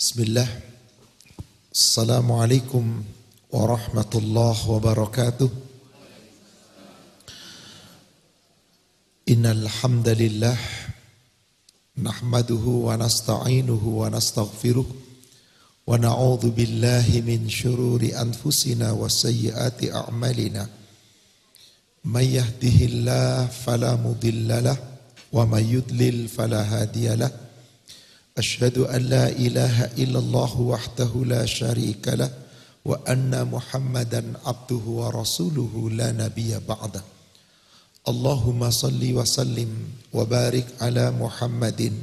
Bismillah. Assalamualaikum warahmatullahi wabarakatuh. Innal hamdalillah nahmaduhu wa nasta'inuhu wa nastaghfiruh wa na'udzu billahi min syururi anfusina wa sayyiati a'malina. May yahdihillahu fala mudhillalah wa may yudlil fala hadiyalah. Asyhadu an la ilaha illallah wahdahu la syarika lah wa anna Muhammadan abduhu wa rasuluhu la nabiyya ba'dah. Allahumma salli wa sallim wa barik ala Muhammadin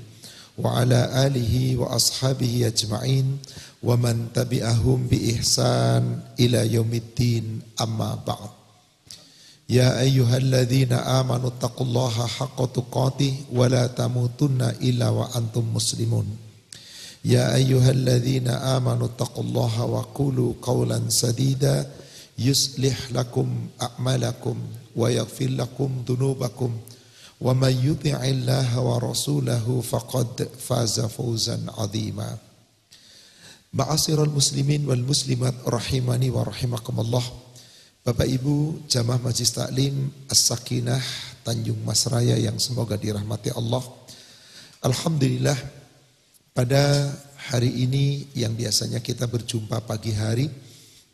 wa ala alihi wa ashabihi ajma'in wa man tabi'ahum bi ihsan ila yaumiddin, amma ba'd. Ya ayyuhalladzina amanu taqullaha haqqa tuqatih wa la tamutunna illa wa antum muslimun. Ya ayyuhalladzina amanu taqullaha wa qulu qawlan sadida yuslih lakum a'malakum wa yaghfir lakum dunubakum wa may yuti'illaha wa rasulahu faqad faza fawzan 'azima. Ma'asyiral muslimin wal muslimat rahimani wa rahimakumullah. Bapak Ibu jamaah Majelis Taklim As-Sakinah Tanjung Mas Raya yang semoga dirahmati Allah. Alhamdulillah pada hari ini yang biasanya kita berjumpa pagi hari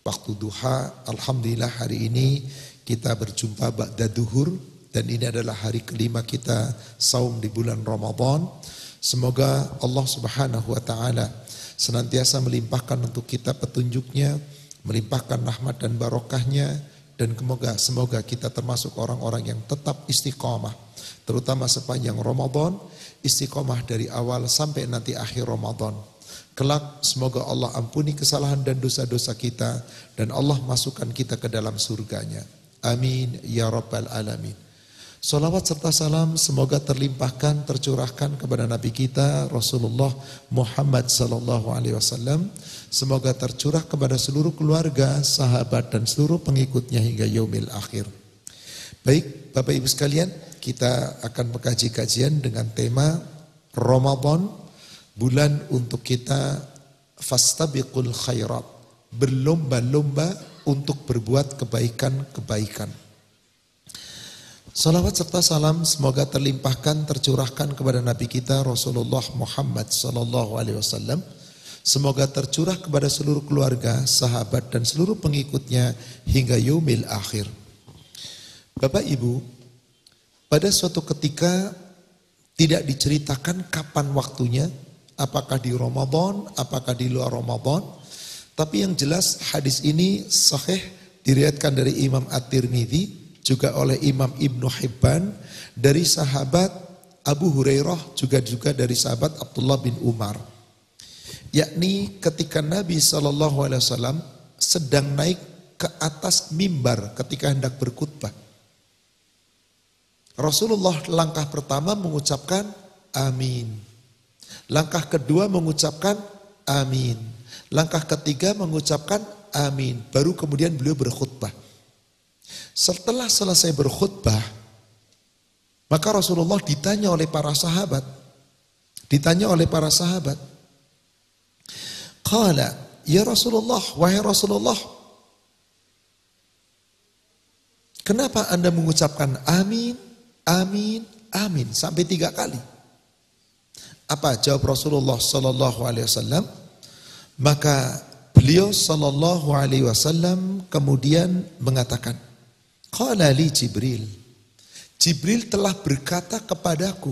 waktu duha, alhamdulillah hari ini kita berjumpa ba'da duhur dan ini adalah hari kelima kita saum di bulan Ramadan. Semoga Allah Subhanahu wa taala senantiasa melimpahkan untuk kita petunjuknya, melimpahkan rahmat dan barokahnya, dan semoga kita termasuk orang-orang yang tetap istiqomah, terutama sepanjang Ramadan, istiqomah dari awal sampai nanti akhir Ramadan. Kelak semoga Allah ampuni kesalahan dan dosa-dosa kita dan Allah masukkan kita ke dalam surganya. Amin ya rabbal alamin. Salawat serta salam semoga terlimpahkan, tercurahkan kepada Nabi kita Rasulullah Muhammad sallallahu alaihi wasallam. Semoga tercurah kepada seluruh keluarga, sahabat dan seluruh pengikutnya hingga yaumil akhir. Baik, Bapak Ibu sekalian, kita akan mengkaji kajian dengan tema Ramadan, bulan untuk kita fastabiqul khairat, berlomba-lomba untuk berbuat kebaikan-kebaikan. Salawat serta salam semoga terlimpahkan, tercurahkan kepada Nabi kita Rasulullah Muhammad sallallahu alaihi wasallam. Semoga tercurah kepada seluruh keluarga, sahabat dan seluruh pengikutnya hingga yaumil akhir. Bapak Ibu, pada suatu ketika tidak diceritakan kapan waktunya, apakah di Ramadan, apakah di luar Ramadan, tapi yang jelas hadis ini sahih diriwayatkan dari Imam At-Tirmidzi juga oleh Imam Ibnu Hibban dari sahabat Abu Hurairah juga dari sahabat Abdullah bin Umar. Yakni ketika Nabi SAW sedang naik ke atas mimbar ketika hendak berkhutbah. Rasulullah langkah pertama mengucapkan amin. Langkah kedua mengucapkan amin. Langkah ketiga mengucapkan amin. Baru kemudian beliau berkhutbah. Setelah selesai berkhutbah, maka Rasulullah ditanya oleh para sahabat. Qala, ya Rasulullah, wahai Rasulullah, kenapa Anda mengucapkan amin, amin, amin sampai 3 kali? Apa jawab Rasulullah sallallahu alaihi wasallam? Maka beliau sallallahu alaihi wasallam kemudian mengatakan, qala li Jibril. Jibril telah berkata kepadaku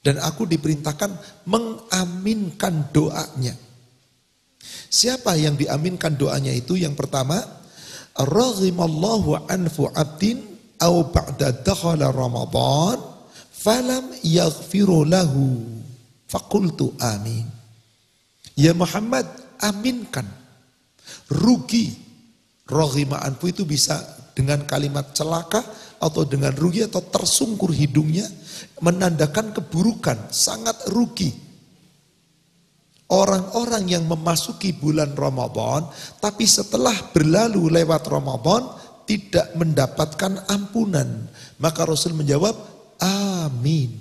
dan aku diperintahkan mengaminkan doanya. Siapa yang diaminkan doanya itu? Yang pertama, raghimallahu anfu abdin au ba'da dakhala Ramadan falam yaghfiru lahu faqultu amin. Ya Muhammad, aminkan. Rugi. Raghima anfu itu bisa dengan kalimat celaka atau dengan rugi atau tersungkur hidungnya, menandakan keburukan, sangat rugi. Orang-orang yang memasuki bulan Ramadan tapi setelah berlalu lewat Ramadan tidak mendapatkan ampunan. Maka Rasul menjawab amin.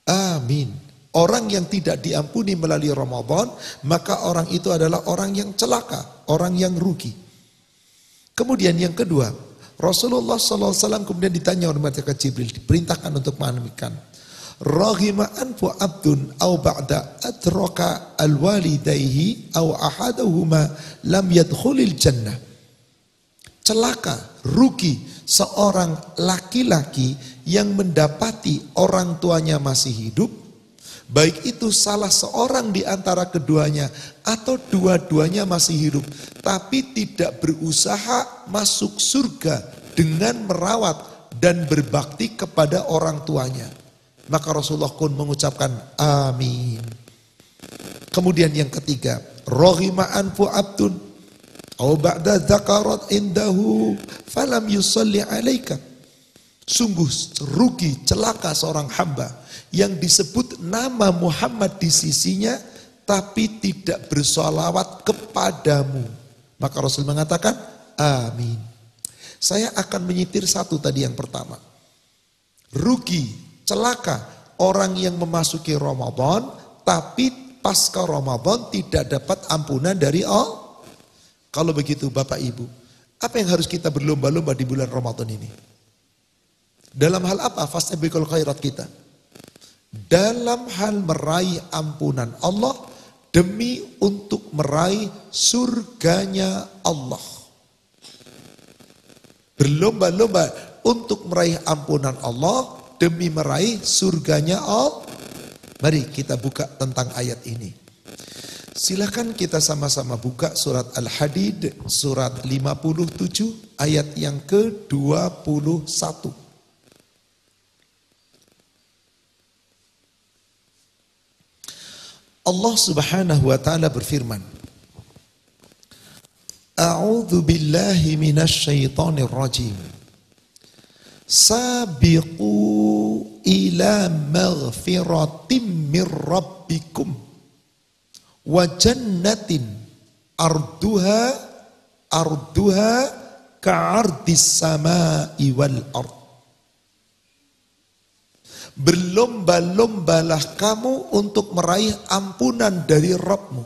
Amin. Orang yang tidak diampuni melalui Ramadan, maka orang itu adalah orang yang celaka, orang yang rugi. Kemudian yang kedua, Rasulullah SAW kemudian ditanya oleh malaikat Jibril, diperintahkan untuk mengaminkan. Raghima anfu abdun au ba'da adraka alwalidayhi au ahaduhuma lam yadkhulil jannah. Celaka, rugi seorang laki-laki yang mendapati orang tuanya masih hidup, baik itu salah seorang di antara keduanya atau dua-duanya masih hidup, tapi tidak berusaha masuk surga dengan merawat dan berbakti kepada orang tuanya. Maka Rasulullah pun mengucapkan amin. Kemudian yang ketiga, raghima anfu abdun au ba'da dzakarat indahu falam yusalli alaika. Sungguh rugi, celaka seorang hamba yang disebut nama Muhammad di sisinya tapi tidak bersolawat kepadamu. Maka Rasul mengatakan amin. Saya akan menyitir satu tadi yang pertama. Rugi, celaka orang yang memasuki Ramadan tapi pasca Ramadan tidak dapat ampunan dari Allah. Kalau begitu Bapak Ibu, apa yang harus kita berlomba-lomba di bulan Ramadan ini? Dalam hal apa? Fastabiqul khairat kita. Dalam hal meraih ampunan Allah demi untuk meraih surganya Allah. Berlomba-lomba untuk meraih ampunan Allah demi meraih surganya Allah. Mari kita buka tentang ayat ini. Silakan kita sama-sama buka surat Al-Hadid surat 57 ayat yang ke-21. Allah Subhanahu wa taala berfirman, A'udzu billahi minasy syaithanir rajim. Sabiqu ila maghfiratim mir rabbikum wa jannatin arduha ka'ardis samai wal ard. Berlomba-lombalah kamu untuk meraih ampunan dari Rabbmu,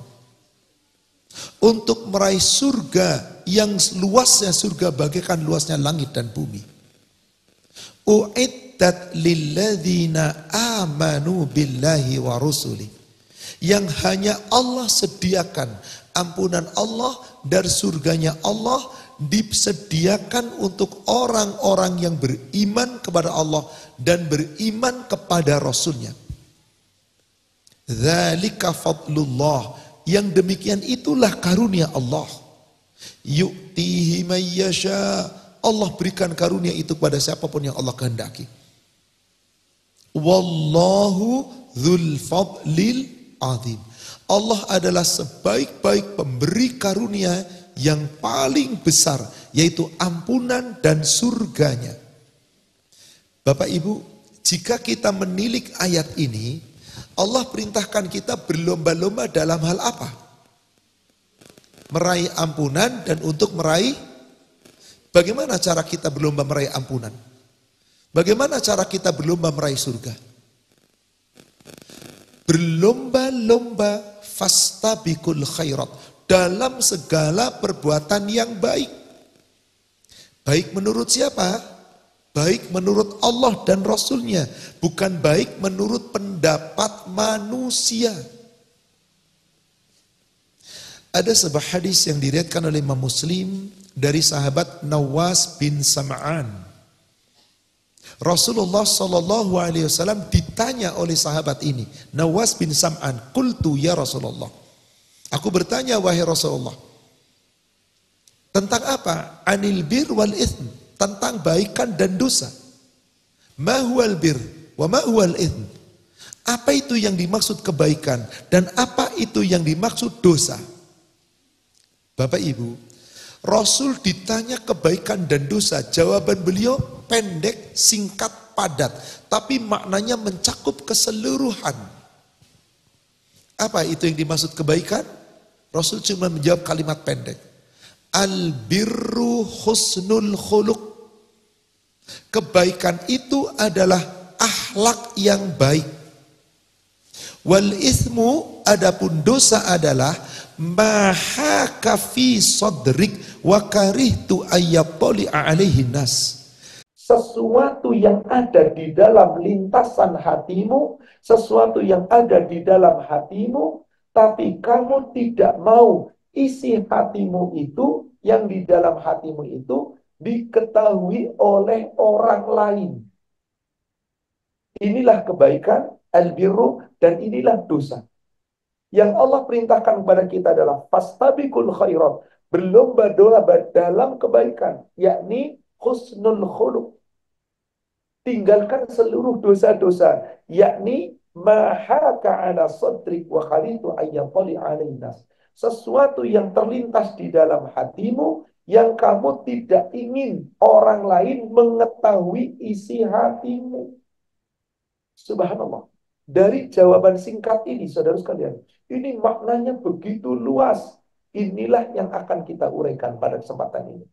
untuk meraih surga yang luasnya surga bagaikan luasnya langit dan bumi. U'iddat lilladzina amanu billahi wa rusuli. Yang hanya Allah sediakan ampunan Allah dan surganya Allah disediakan untuk orang-orang yang beriman kepada Allah dan beriman kepada Rasulnya. Dzalika fadlullah, yang demikian itulah karunia Allah. Yu'tihi may yasha, Allah berikan karunia itu kepada siapapun yang Allah kehendaki. Wallahu dzul fadlil azim. Allah adalah sebaik-baik pemberi karunia yang paling besar, yaitu ampunan dan surganya. Bapak Ibu, jika kita menilik ayat ini, Allah perintahkan kita berlomba-lomba dalam hal apa? Meraih ampunan dan untuk meraih, bagaimana cara kita berlomba meraih ampunan? Bagaimana cara kita berlomba meraih surga? Berlomba-lomba fastabiqul khairat dalam segala perbuatan yang baik. Baik menurut siapa? Baik menurut Allah dan Rasulnya, bukan baik menurut pendapat manusia. Ada sebuah hadis yang diriwayatkan oleh Imam Muslim dari sahabat Nawas bin Sam'an. Rasulullah Shallallahu Alaihi Wasallam ditanya oleh sahabat ini, Nawas bin Sam'an, qultu ya Rasulullah. Aku bertanya wahai Rasulullah, tentang apa? Anil bir wal ithm, tentang baikan dan dosa. Ma huwal bir wa ma huwal ithm. Apa itu yang dimaksud kebaikan dan apa itu yang dimaksud dosa? Bapak Ibu, Rasul ditanya kebaikan dan dosa, jawaban beliau pendek, singkat, padat, tapi maknanya mencakup keseluruhan. Apa itu yang dimaksud kebaikan? Rasul cuma menjawab kalimat pendek. Al-birru husnul khuluq. Kebaikan itu adalah akhlak yang baik. Wal ismu, adapun dosa adalah maha kafi sodrik wa karihtu ayyatoli alaihi nas. Sesuatu yang ada di dalam lintasan hatimu, sesuatu yang ada di dalam hatimu, tapi kamu tidak mau isi hatimu itu, yang di dalam hatimu itu diketahui oleh orang lain. Inilah kebaikan, al-birru, dan inilah dosa. Yang Allah perintahkan kepada kita adalah fastabiqul khairat, berlomba-lomba dalam kebaikan, yakni husnul khuluq. Tinggalkan seluruh dosa-dosa, yakni mahaka ala sadrik wa khalitu ayyatali alainas. Sesuatu yang terlintas di dalam hatimu yang kamu tidak ingin orang lain mengetahui isi hatimu. Subhanallah. Dari jawaban singkat ini, saudara sekalian, ini maknanya begitu luas. Inilah yang akan kita uraikan pada kesempatan ini.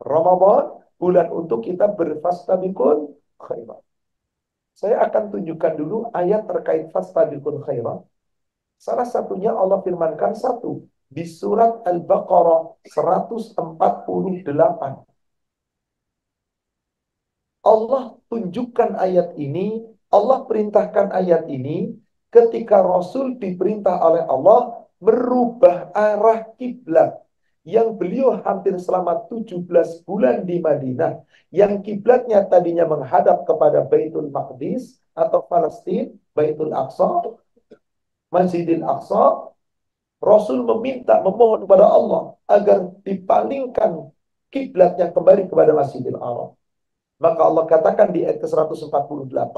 Ramadan, bulan untuk kita berfastabiqul khairat. Saya akan tunjukkan dulu ayat terkait fastabiqul khairat. Salah satunya Allah firmankan satu di surat Al-Baqarah 148. Allah tunjukkan ayat ini, Allah perintahkan ayat ini ketika Rasul diperintah oleh Allah merubah arah kiblat yang beliau hampir selama 17 bulan di Madinah, yang kiblatnya tadinya menghadap kepada Baitul Maqdis atau Palestina, Baitul Aqsa, Masjidil Aqsa. Rasul memohon kepada Allah agar dipalingkan kiblatnya kembali kepada Masjidil Haram. Maka Allah katakan di ayat ke-148,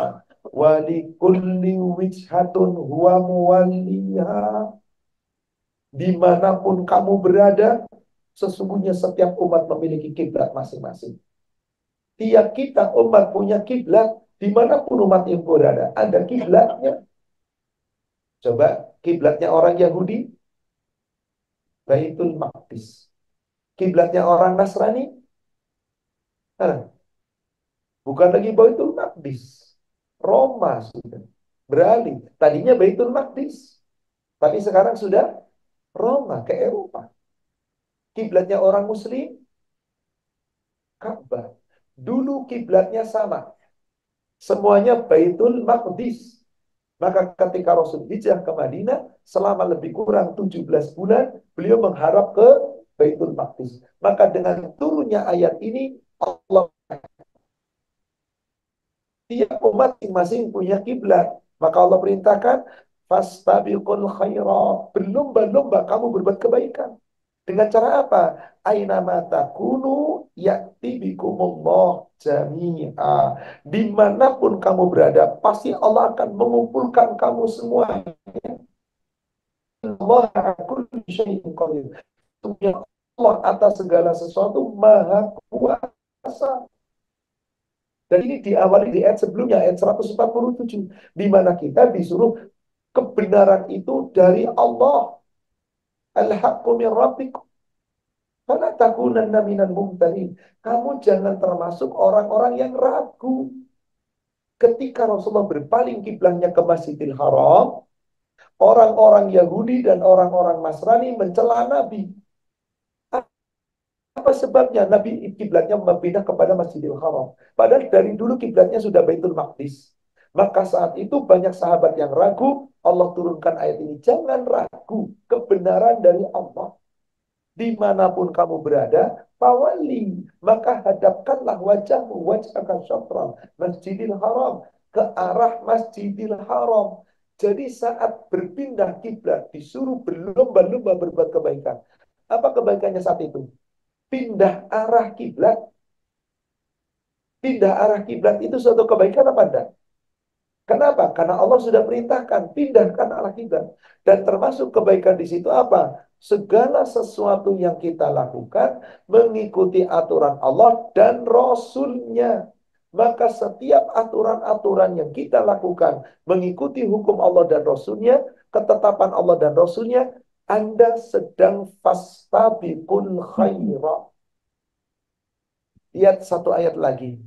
walikulli wijhatun huwa muwalliha. Dimanapun kamu berada, sesungguhnya setiap umat memiliki kiblat masing-masing. Tiap kita umat punya kiblat, dimanapun umat yang berada, ada kiblatnya. Coba kiblatnya orang Yahudi, Baitul Maqdis. Kiblatnya orang Nasrani, bukan lagi Baitul Maqdis, Roma sudah beralih. Tadinya Baitul Maqdis, tapi sekarang sudah Roma ke Eropa. Kiblatnya orang Muslim, Ka'bah. Dulu kiblatnya sama, semuanya Baitul Maqdis. Maka ketika Rasul hijrah ke Madinah, selama lebih kurang 17 bulan, beliau mengharap ke Baitul Maqdis. Maka dengan turunnya ayat ini, Allah tiap umat masing-masing punya kiblat. Maka Allah perintahkan, fastabiqul khairat. Berlomba-lomba kamu berbuat kebaikan. Dengan cara apa? Aina takunu ya'ti bikumullah jami'a. Dimanapun kamu berada, pasti Allah akan mengumpulkan kamu semua. Allah kulli syai'in qadir. Allah atas segala sesuatu maha kuasa. Dan ini diawali di ayat sebelumnya, ayat 147. Di mana kita disuruh kebenaran itu dari Allah. Al-haqqu min rabbikum. Fala takunanna minal mumtarin. Kamu jangan termasuk orang-orang yang ragu. Ketika Rasulullah berpaling kiblatnya ke Masjidil Haram, orang-orang Yahudi dan orang-orang Nasrani mencela Nabi. Apa sebabnya Nabi kiblatnya berpindah kepada Masjidil Haram? Padahal dari dulu kiblatnya sudah Baitul Maqdis. Maka saat itu banyak sahabat yang ragu, Allah turunkan ayat ini. Jangan ragu kebenaran dari Allah. Dimanapun kamu berada, fawali, maka hadapkanlah wajahmu, wajhaka syatran Masjidil Haram, ke arah Masjidil Haram. Jadi saat berpindah kiblat disuruh berlomba-lomba berbuat kebaikan. Apa kebaikannya saat itu? Pindah arah kiblat. Pindah arah kiblat itu suatu kebaikan apa enggak? Kenapa? Karena Allah sudah perintahkan, pindahkan arah kiblat. Dan termasuk kebaikan di situ apa? Segala sesuatu yang kita lakukan mengikuti aturan Allah dan Rasul-Nya. Maka setiap aturan-aturan yang kita lakukan mengikuti hukum Allah dan Rasul-Nya, ketetapan Allah dan Rasul-Nya, Anda sedang fastabiqul khairat. Lihat satu ayat lagi.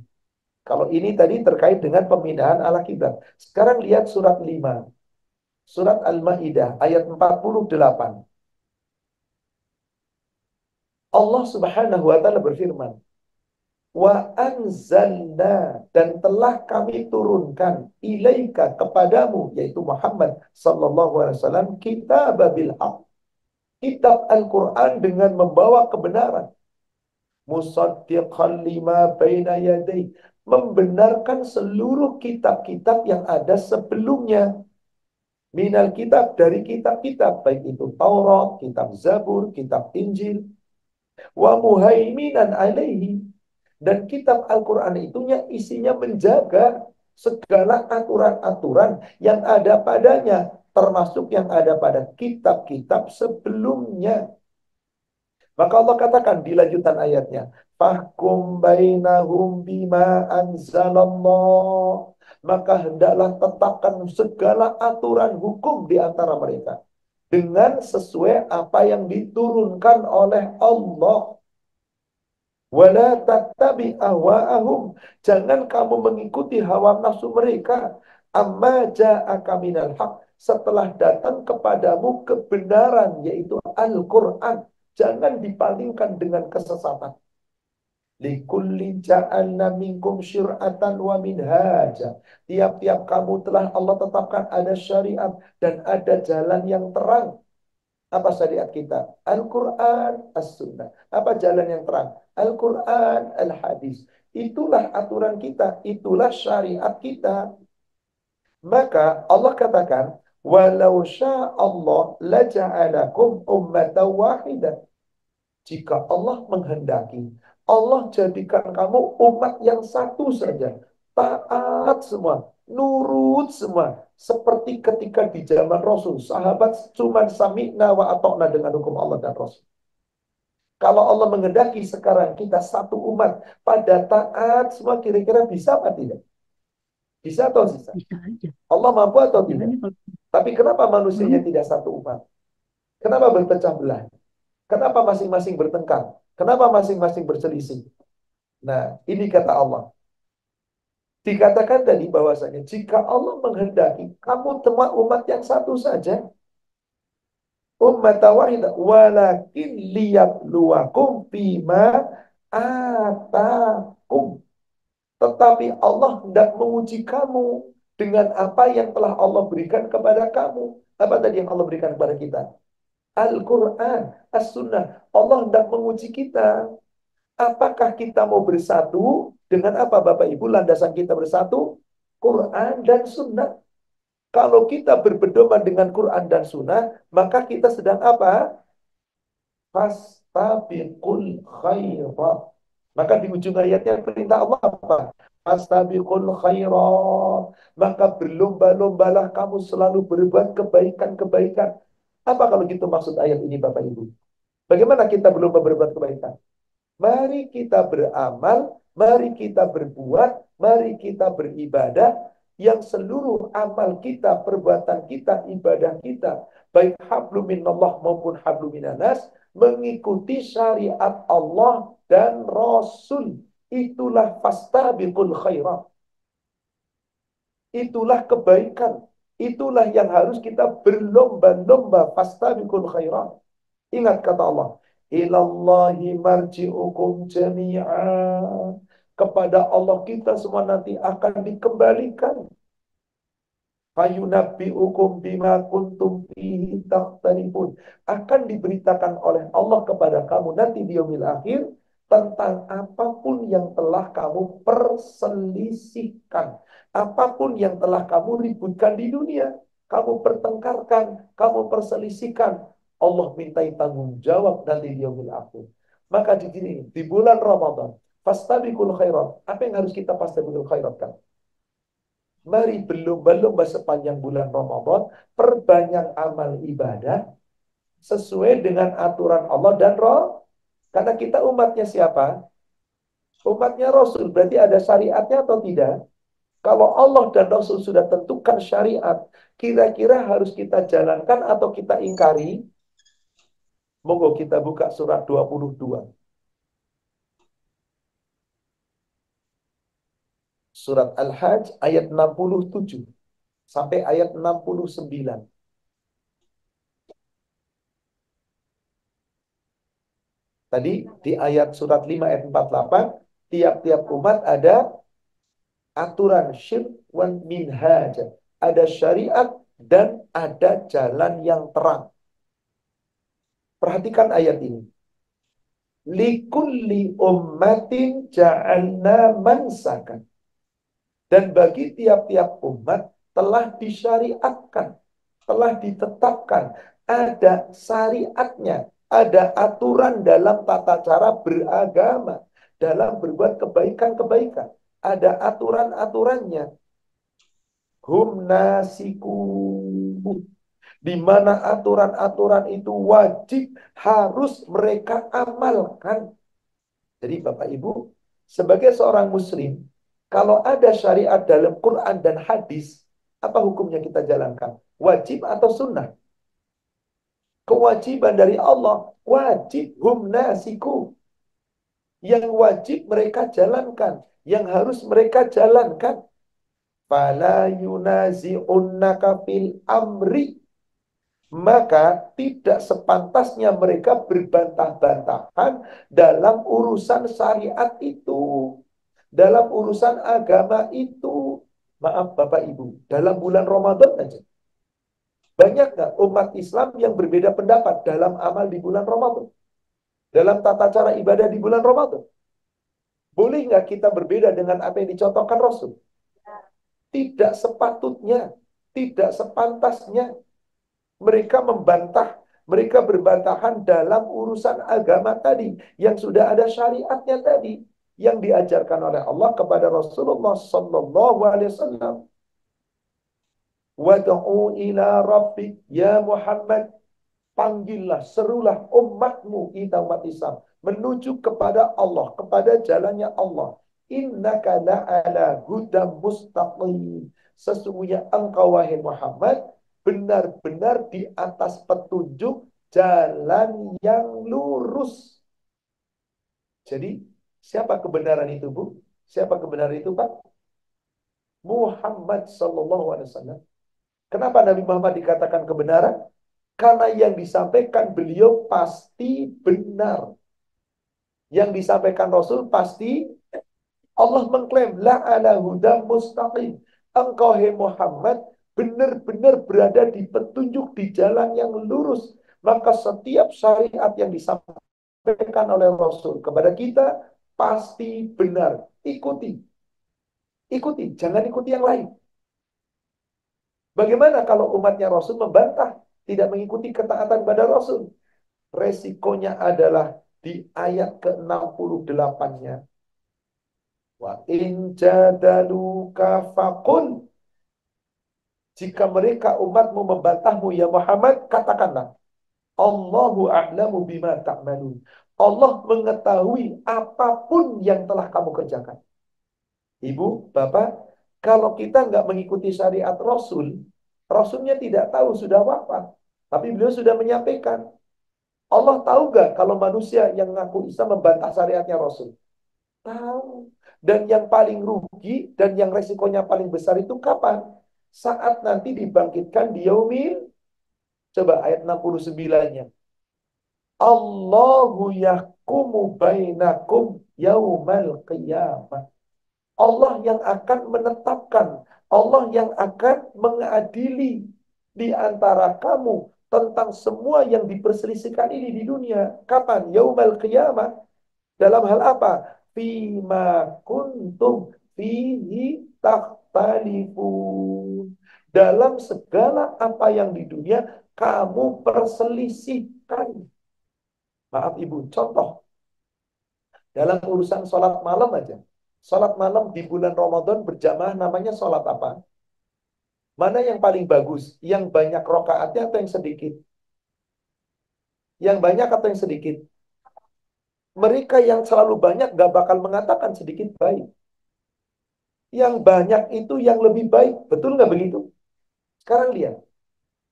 Kalau ini tadi terkait dengan pemindahan ala kiblat. Sekarang lihat surat 5. Surat Al-Maidah ayat 48. Allah Subhanahu wa taala berfirman, "Wa anzalna," dan telah kami turunkan, ilaika kepadamu yaitu Muhammad sallallahu alaihi wasallam, kitab bil haq, kitab Al-Qur'an dengan membawa kebenaran, musaddiqan lima baina yadayhi, membenarkan seluruh kitab-kitab yang ada sebelumnya. Minal kitab, dari kitab-kitab, baik itu Taurat, kitab Zabur, kitab Injil, wa muhaiminan alaihi, dan kitab Al-Quran itunya isinya menjaga segala aturan-aturan yang ada padanya, termasuk yang ada pada kitab-kitab sebelumnya. Maka Allah katakan di lanjutan ayatnya, fahkum bainahum bima anzalallah. Maka hendaklah tetapkan segala aturan hukum di antara mereka dengan sesuai apa yang diturunkan oleh Allah. Wala tattabi ahwa'ahum. Jangan kamu mengikuti hawa nafsu mereka. Amma ja'aka minal haq. Setelah datang kepadamu kebenaran, yaitu Al-Quran. Jangan dipalingkan dengan kesesatan. Likullin ja'alna minkum syir'atan wa minhaja. Tiap-tiap kamu telah Allah tetapkan ada syariat dan ada jalan yang terang. Apa syariat kita? Al-Quran, As-Sunnah. Apa jalan yang terang? Al-Quran, Al-Hadis. Itulah aturan kita. Itulah syariat kita. Maka Allah katakan, walau sya'allah laja'alakum ummatan wahidah. Jika Allah menghendaki, Allah jadikan kamu umat yang satu saja. Taat semua, nurut semua. Seperti ketika di zaman Rasul, sahabat cuma sami'na wa atokna dengan hukum Allah dan Rasul. Kalau Allah menghendaki sekarang kita satu umat pada taat semua, kira-kira bisa apa tidak? Bisa atau bisa? Bisa aja. Allah mampu atau Bisa tidak? aja kalau Tapi kenapa manusianya mau. tidak satu umat? Kenapa berpecah belah? Kenapa masing-masing bertengkar? Kenapa masing-masing berselisih? Nah, ini kata Allah. Dikatakan tadi bahwasanya jika Allah menghendaki kamu semua umat yang satu saja, umat wahidah, walakin liyabluwakum bima atakum. Tetapi Allah hendak menguji kamu dengan apa yang telah Allah berikan kepada kamu. Apa tadi yang Allah berikan kepada kita? Al-Quran, As-Sunnah. Allah hendak menguji kita. Apakah kita mau bersatu dengan apa Bapak Ibu? Landasan kita bersatu, Quran dan Sunnah. Kalau kita berpedoman dengan Quran dan Sunnah, maka kita sedang apa? Fastabiqul khairat. Maka di ujung ayatnya perintah Allah apa? Fastabiqul khairat. Maka berlomba-lombalah kamu selalu berbuat kebaikan-kebaikan. Apa kalau gitu maksud ayat ini Bapak Ibu? Bagaimana kita berlomba berbuat kebaikan? Mari kita beramal, mari kita berbuat, mari kita beribadah, yang seluruh amal kita, perbuatan kita, ibadah kita, baik hablum minallah maupun hablum minanas, mengikuti syariat Allah dan Rasul. Itulah fastabiqul khairat. Itulah kebaikan. Itulah yang harus kita berlomba-lomba, fastabiqul khairat. Ingat kata Allah, ilallahi marji'ukum jami'a. Kepada Allah kita semua nanti akan dikembalikan. Fayunabbi'ukum bima kuntum fihi takhtalifun. Akan diberitakan oleh Allah kepada kamu nanti di yaumil akhir tentang apapun yang telah kamu perselisihkan. Apapun yang telah kamu ributkan di dunia. Kamu pertengkarkan, kamu perselisihkan. Allah mintai tanggung jawab nanti di yaumil akhir. Maka di sini, di bulan Ramadan, fastabiqul khairat. Apa yang harus kita fastabiqul khairat kan? Mari berlomba-lomba sepanjang bulan Ramadan, perbanyak amal ibadah sesuai dengan aturan Allah dan Roh. Karena kita umatnya siapa? Umatnya Rasul. Berarti ada syariatnya atau tidak? Kalau Allah dan Rasul sudah tentukan syariat, kira-kira harus kita jalankan atau kita ingkari? Monggo kita buka surat 22. Surat Al-Hajj ayat 67 sampai ayat 69. Tadi di ayat surat 5 ayat 48, tiap-tiap umat ada aturan syirk wan minhaj. Ada syariat dan ada jalan yang terang. Perhatikan ayat ini. Likulli ummatin ja'alna mansakan. Dan bagi tiap-tiap umat telah disyariatkan, telah ditetapkan, ada syariatnya, ada aturan dalam tata cara beragama, dalam berbuat kebaikan-kebaikan. Ada aturan-aturannya. Hum nasiku, di mana aturan-aturan itu wajib harus mereka amalkan. Jadi Bapak Ibu, sebagai seorang muslim, kalau ada syariat dalam Quran dan hadis, apa hukumnya kita jalankan? Wajib atau sunnah? Kewajiban dari Allah, wajib hum nasiku. Yang wajib mereka jalankan, yang harus mereka jalankan. Fala yunazi'unnaka fil amri, maka tidak sepantasnya mereka berbantah-bantahan dalam urusan syariat itu, dalam urusan agama itu. Maaf Bapak Ibu, dalam bulan Ramadan aja. Banyak nggak umat Islam yang berbeda pendapat dalam amal di bulan Ramadan? Dalam tata cara ibadah di bulan Ramadan? Boleh nggak kita berbeda dengan apa yang dicontohkan Rasul? Tidak sepatutnya, tidak sepantasnya. Mereka membantah, mereka berbantahan dalam urusan agama tadi, yang sudah ada syariatnya tadi, yang diajarkan oleh Allah kepada Rasulullah Sallallahu Alaihi Wasallam. Wad'u ila rabbik ya Muhammad, panggillah, serulah umatmu, kita umat Islam, menuju kepada Allah, kepada jalannya Allah. Innaka la'ala hudam mustaqim. Sesungguhnya engkau wahai Muhammad benar-benar di atas petunjuk jalan yang lurus. Jadi siapa kebenaran itu, Bu? Siapa kebenaran itu, Pak? Muhammad sallallahu alaihi wasallam. Kenapa Nabi Muhammad dikatakan kebenaran? Karena yang disampaikan beliau pasti benar. Yang disampaikan Rasul pasti, Allah mengklaim la ala hudam mustaqim. Engkau hai Muhammad benar-benar berada di petunjuk di jalan yang lurus. Maka setiap syariat yang disampaikan oleh Rasul kepada kita pasti benar. Ikuti. Ikuti, jangan ikuti yang lain. Bagaimana kalau umatnya Rasul membantah, tidak mengikuti ketaatan pada Rasul? Resikonya adalah di ayat ke-68-nya. Wa in jadaluka faqul, jika mereka umatmu membantahmu ya Muhammad, katakanlah Allahu a'lamu bima ta'malun. Allah mengetahui apapun yang telah kamu kerjakan. Ibu, Bapak, kalau kita nggak mengikuti syariat Rasul, Rasulnya tidak tahu sudah wafat, tapi beliau sudah menyampaikan. Allah tahu nggak kalau manusia yang ngaku Islam membantah syariatnya Rasul? Tahu. Dan yang paling rugi dan yang resikonya paling besar itu kapan? Saat nanti dibangkitkan di yaumil. Coba ayat 69-nya. Allahu yahkumu bainakum yaumal qiyamah. Allah yang akan menetapkan, Allah yang akan mengadili di antara kamu tentang semua yang diperselisihkan ini di dunia. Kapan? Yaumal qiyamah. Dalam hal apa? Fima kuntum fihi takhtalifun. Dalam segala apa yang di dunia kamu perselisihkan. Maaf Ibu, contoh. Dalam urusan sholat malam aja. Sholat malam di bulan Ramadan berjamaah namanya sholat apa? Mana yang paling bagus? Yang banyak rokaatnya atau yang sedikit? Yang banyak atau yang sedikit? Mereka yang selalu banyak gak bakal mengatakan sedikit baik. Yang banyak itu yang lebih baik. Betul nggak begitu? Sekarang lihat.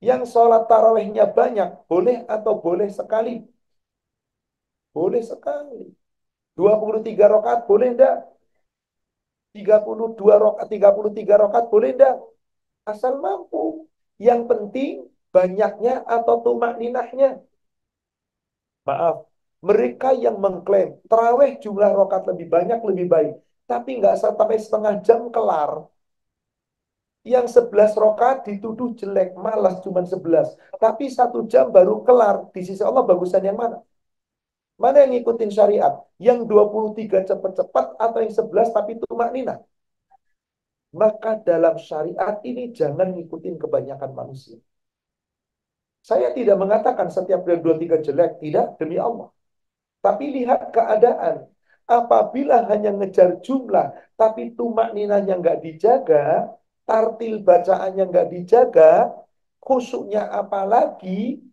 Yang sholat tarawihnya banyak, boleh atau boleh sekali? Boleh sekali. 23 rakaat boleh enggak? 33 rakaat boleh enggak? Asal mampu. Yang penting banyaknya atau tumak ninahnya. Maaf. Mereka yang mengklaim taraweh jumlah rokat lebih banyak lebih baik, tapi nggak sampai setengah jam kelar. Yang 11 rokat dituduh jelek, malas cuma 11. Tapi 1 jam baru kelar. Di sisi Allah bagusan yang mana? Mana yang ngikutin syariat? Yang 23 cepat-cepat atau yang 11 tapi tumak nina? Maka dalam syariat ini jangan ngikutin kebanyakan manusia. Saya tidak mengatakan setiap yang 23 jelek, tidak, demi Allah. Tapi lihat keadaan. Apabila hanya ngejar jumlah, tapi tumak ninanya nggak dijaga, tartil bacaannya nggak dijaga, khusyuknya apalagi,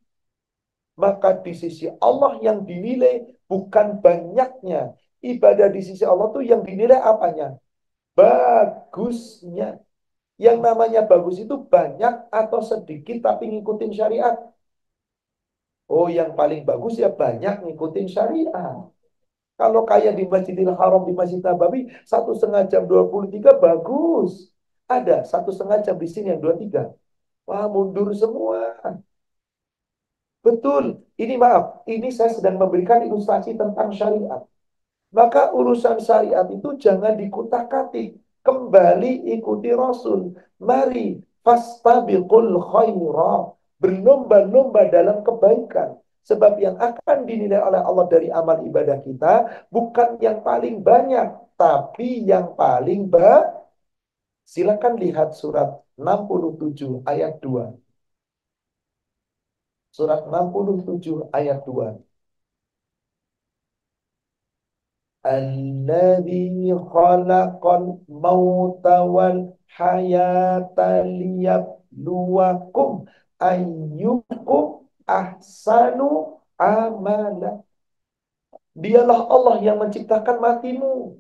maka di sisi Allah yang dinilai bukan banyaknya. Ibadah di sisi Allah tuh yang dinilai apanya? Bagusnya. Yang namanya bagus itu banyak atau sedikit tapi ngikutin syariat. Oh, yang paling bagus ya banyak ngikutin syariat. Kalau kayak di Masjidil Haram, di Masjid Nabawi, 1,5 jam 23 bagus. Ada 1,5 jam di sini yang 23. Wah, mundur semua. Betul. Ini maaf, ini saya sedang memberikan ilustrasi tentang syariat. Maka urusan syariat itu jangan dikutak-katik. Kembali ikuti Rasul. Mari, fastabiqul khairat. Berlomba-lomba dalam kebaikan. Sebab yang akan dinilai oleh Allah dari amal ibadah kita bukan yang paling banyak, tapi yang paling baik. Silakan lihat surat 67 ayat 2. Surat 67 ayat 2. Alladzi khalaqal mauta wal hayata liyabluwakum ayyukum ahsanu amala. Dialah Allah yang menciptakan matimu.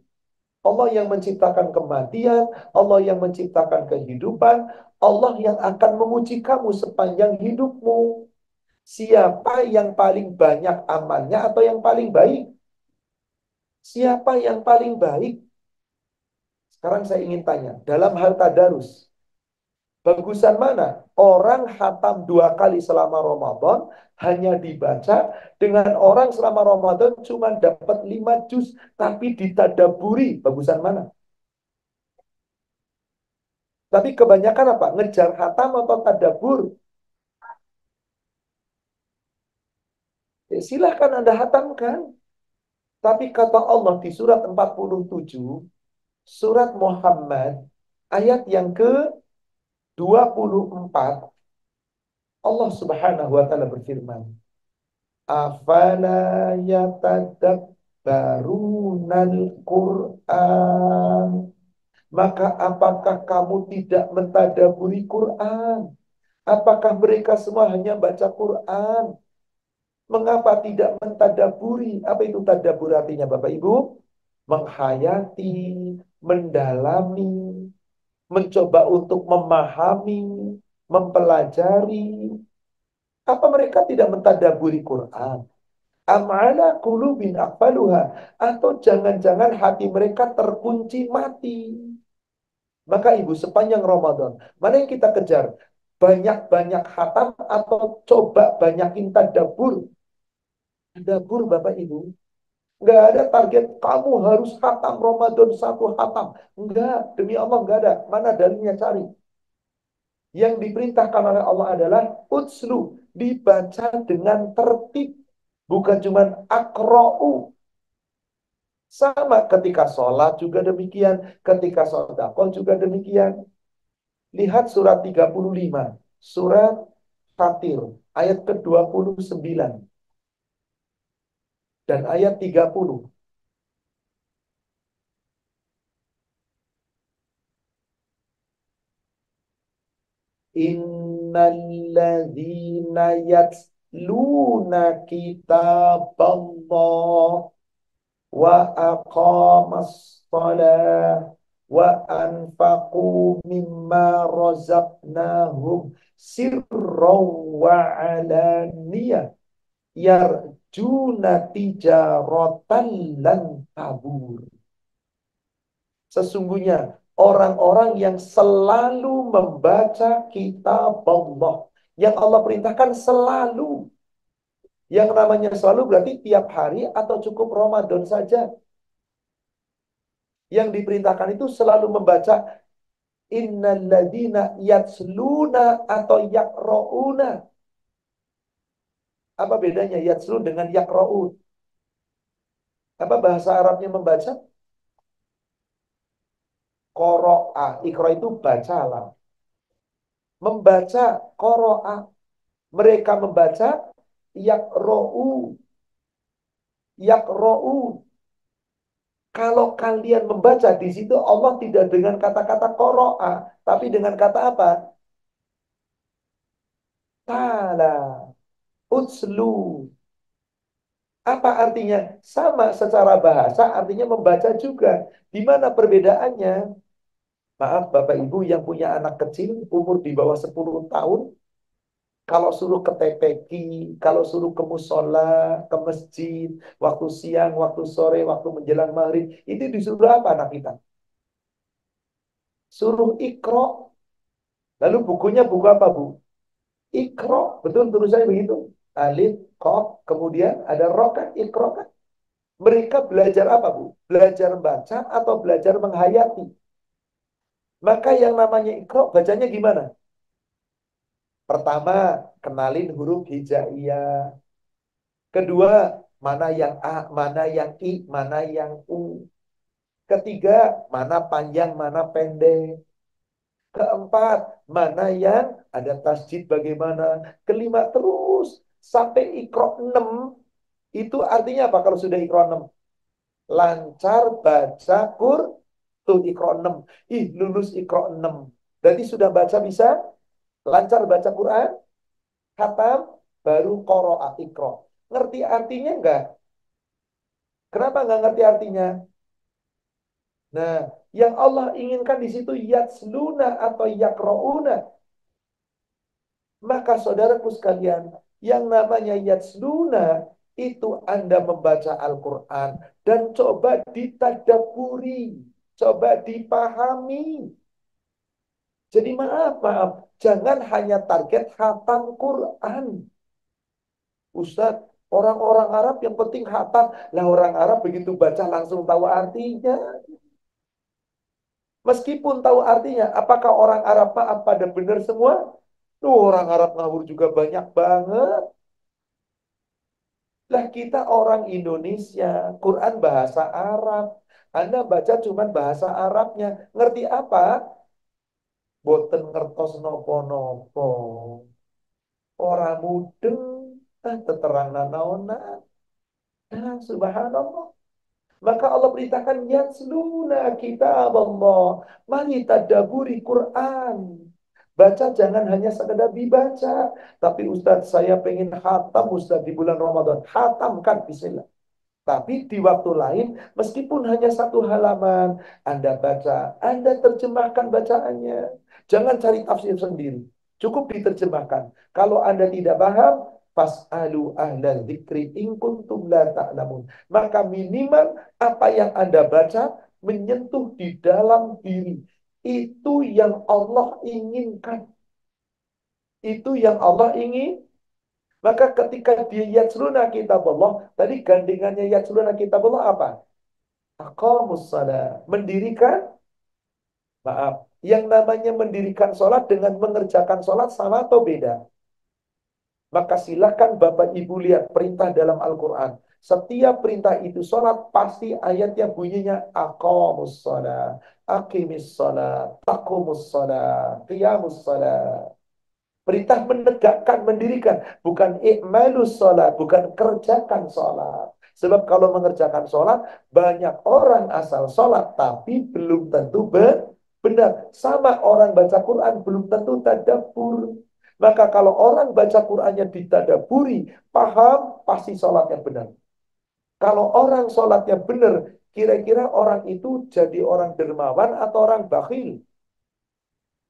Allah yang menciptakan kematian, Allah yang menciptakan kehidupan, Allah yang akan menguji kamu sepanjang hidupmu. Siapa yang paling banyak amalnya atau yang paling baik? Siapa yang paling baik? Sekarang saya ingin tanya, dalam hal tadarus, bagusan mana? Orang hatam 2 kali selama Ramadan hanya dibaca dengan orang selama Ramadan cuma dapat 5 juz tapi ditadaburi. Bagusan mana? Tapi kebanyakan apa? Ngejar hatam atau tadabur? Ya, silahkan Anda hatamkan. Tapi kata Allah di surat 47, surat Muhammad, ayat yang ke-24, Allah Subhanahu wa taala berfirman, "Afala yatadabbarunal Qur'an?" Maka apakah kamu tidak mentadaburi Quran? Apakah mereka semua hanya baca Quran? Mengapa tidak mentadaburi? Apa itu tadabur artinya Bapak Ibu? Menghayati, mendalami, mencoba untuk memahami, mempelajari. Apa mereka tidak mentadaburi Quran? Amala qulubin aqfaluha, atau jangan-jangan hati mereka terkunci mati. Maka Ibu sepanjang Ramadan, mana yang kita kejar? Banyak-banyak khatam atau coba banyakin tadabbur? Tadabbur Bapak Ibu. Nggak ada target kamu harus khatam Ramadan 1 khatam. Enggak, demi Allah enggak ada. Mana dalilnya cari? Yang diperintahkan oleh Allah adalah utslu, dibaca dengan tertib. Bukan cuma akro'u. Sama ketika sholat juga demikian. Ketika sedekah juga demikian. Lihat surat 35. Surat Fatir. Ayat ke-29. Dan ayat 30. Innalladzina yatluna kitaballah wa aqamas shalah wa anfaqu mimma razaqnahum sirran wa alaniyah yarjuna tijaratan lan tabur. Sesungguhnya orang-orang yang selalu membaca kitab Allah. Yang Allah perintahkan selalu. Yang namanya selalu berarti tiap hari atau cukup Ramadan saja. Yang diperintahkan itu selalu membaca innalladzina yatsluna atau yakrouna. Apa bedanya yatslu dengan yakroun? Apa bahasa Arabnya membaca? Qoro'a. Ikro itu bacalah. Membaca qoro'a. Mereka membaca yakro'u. Yakro'u. Kalau kalian membaca di situ Allah tidak dengan kata-kata qoro'a, tapi dengan kata apa? Tala. Utslu. Apa artinya? Sama secara bahasa artinya membaca juga. Di mana perbedaannya? Maaf Bapak Ibu yang punya anak kecil umur di bawah 10 tahun, kalau suruh ke TPQ, kalau suruh ke musola, ke masjid, waktu siang, waktu sore, waktu menjelang maghrib, itu disuruh apa anak kita? Suruh ikro. Lalu bukunya buku apa Bu? Ikro, betul tulisannya begitu. Alif, kof, kemudian ada ro kan, ikro kan. Mereka belajar apa Bu? Belajar baca atau belajar menghayati? Maka yang namanya ikro bacanya gimana? Pertama, kenalin huruf hijaiyah. Kedua, mana yang A, mana yang I, mana yang U. Ketiga, mana panjang, mana pendek. Keempat, mana yang ada tasjid bagaimana. Kelima, terus sampai ikro 6. Itu artinya apa kalau sudah ikro 6? Lancar baca tuh ikro 6. Ih, lulus ikro 6. Berarti sudah baca bisa? Lancar baca Quran? Khatam? Baru qoro'a ikro. Ngerti artinya enggak? Kenapa nggak ngerti artinya? Nah, yang Allah inginkan di situ yatsluna atau yakrouna. Maka saudaraku sekalian, yang namanya yatsluna itu Anda membaca Al-Quran dan coba ditadaburi, coba dipahami. Jadi maaf, maaf, jangan hanya target khatam Quran. Ustadz, orang-orang Arab yang penting khatam. Lah orang Arab begitu baca langsung tahu artinya. Meskipun tahu artinya, apakah orang Arab maaf pada benar semua? Tuh orang Arab ngawur juga banyak banget. Lah kita orang Indonesia, Quran bahasa Arab. Anda baca cuman bahasa Arabnya. Ngerti apa? Boten ngertos nopo-nopo. Orang mudeng, teterang nanaona. Subhanallah. Maka Allah perintahkan yatsluna kitab Allah. Mari tadaburi Quran. Baca jangan hanya sekedar dibaca. Tapi Ustadz saya pengen khatam Ustadz di bulan Ramadan. Khatamkan bismillah. Tapi di waktu lain, meskipun hanya satu halaman, Anda baca, Anda terjemahkan bacaannya. Jangan cari tafsir sendiri. Cukup diterjemahkan. Kalau Anda tidak paham, fas'alu ahlal dzikri in kuntum la ta'lamun. Maka minimal apa yang Anda baca menyentuh di dalam diri. Itu yang Allah inginkan. Itu yang Allah ingin. Maka ketika dia yatsluna kitab Allah, tadi gandengannya yatsluna kitab Allah apa? Aqamus salat. Mendirikan, maaf, yang namanya mendirikan sholat dengan mengerjakan sholat sama atau beda? Maka silakan Bapak Ibu lihat perintah dalam Al-Quran. Setiap perintah itu sholat, pasti ayatnya bunyinya aqamus salat, aqimis salat, taqumus salat, qiyamus salat. Perintah menegakkan, mendirikan. Bukan i'malus sholat, bukan kerjakan sholat. Sebab kalau mengerjakan sholat, banyak orang asal sholat, tapi belum tentu benar. Sama orang baca Quran, belum tentu tadabbur. Maka kalau orang baca Qurannya ditadaburi, paham, pasti sholatnya benar. Kalau orang sholatnya benar, kira-kira orang itu jadi orang dermawan atau orang bakhil?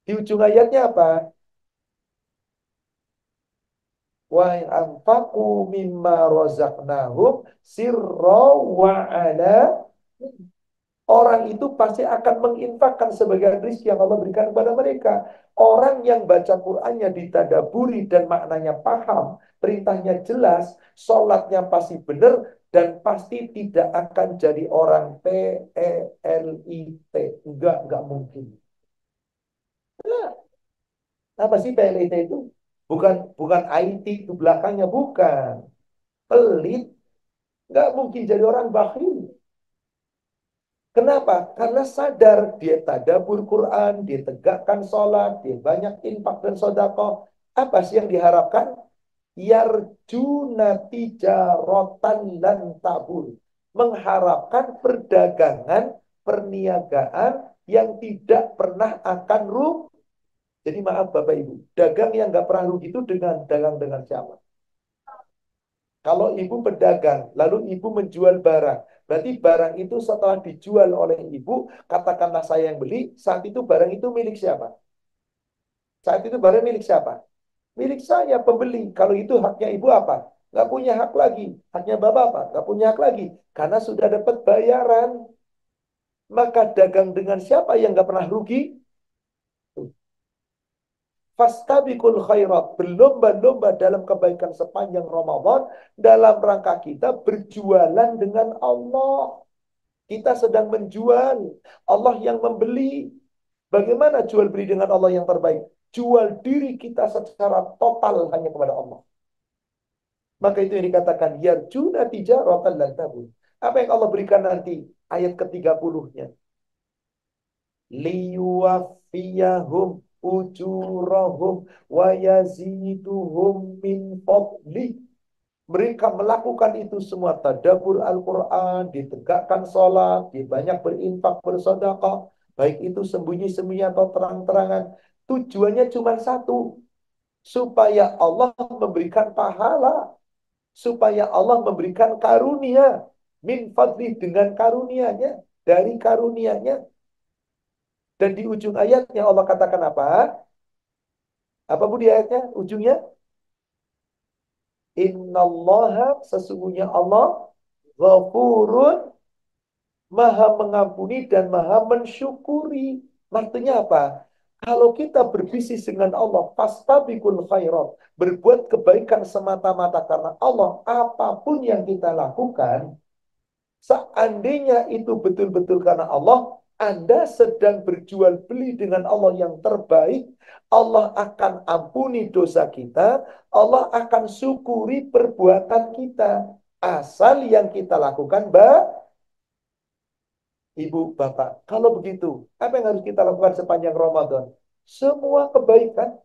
Di ujung ayatnya apa? Wa anfaqu mimma razaqnahum sirra wa ala. Orang itu pasti akan menginfakkan sebagian rezeki yang Allah berikan kepada mereka. Orang yang baca Qur'annya ditadaburi dan maknanya paham, perintahnya jelas, sholatnya pasti benar, dan pasti tidak akan jadi orang PELIT. Enggak mungkin. Nah, apa sih PLIT itu? Bukan bukan IT itu belakangnya, bukan. Pelit, nggak mungkin jadi orang bakhil. Kenapa? Karena sadar dia tadabbur Quran, dia tegakkan sholat, dia banyak infak dan sodako. Apa sih yang diharapkan? Yarjuna tijarotan lan tabur. Mengharapkan perdagangan, perniagaan yang tidak pernah akan rugi. Jadi maaf Bapak Ibu, dagang yang nggak pernah rugi itu dagang dengan siapa? Kalau ibu pedagang, lalu ibu menjual barang, berarti barang itu setelah dijual oleh ibu, katakanlah saya yang beli, saat itu barang itu milik siapa? Saat itu barang milik siapa? Milik saya, pembeli. Kalau itu haknya ibu apa? Nggak punya hak lagi. Haknya bapak apa? Nggak punya hak lagi. Karena sudah dapat bayaran. Maka dagang dengan siapa yang nggak pernah rugi? Fastabiqul khairat, berlomba-lomba dalam kebaikan sepanjang Ramadan dalam rangka kita berjualan dengan Allah. Kita sedang menjual, Allah yang membeli. Bagaimana jual beli dengan Allah yang terbaik? Jual diri kita secara total hanya kepada Allah. Maka itu yang dikatakan yarjuna tijaratan lan tabur. Apa yang Allah berikan nanti? Ayat ke-30-nya. Liyuwaffiyahum ujurahum wa yaziduhum min fadli. Mereka melakukan itu semua tadabbur Al-Quran, ditegakkan sholat, dia banyak berinfak, bersedekah, baik itu sembunyi-sembunyi atau terang-terangan. Tujuannya cuma satu, supaya Allah memberikan pahala, supaya Allah memberikan karunia, min fadli dengan karunianya, dari karunianya. Dan di ujung ayatnya Allah katakan apa? Apa bu di ayatnya? Ujungnya? Innallaha sesungguhnya Allah ghafurun maha mengampuni dan maha mensyukuri. Artinya apa? Kalau kita berbisnis dengan Allah, fastabiqul khairat, berbuat kebaikan semata-mata karena Allah, apapun yang kita lakukan, seandainya itu betul-betul karena Allah, Anda sedang berjual beli dengan Allah yang terbaik, Allah akan ampuni dosa kita, Allah akan syukuri perbuatan kita. Asal yang kita lakukan, Mbak, Ibu, Bapak. Kalau begitu, apa yang harus kita lakukan sepanjang Ramadan? Semua kebaikan,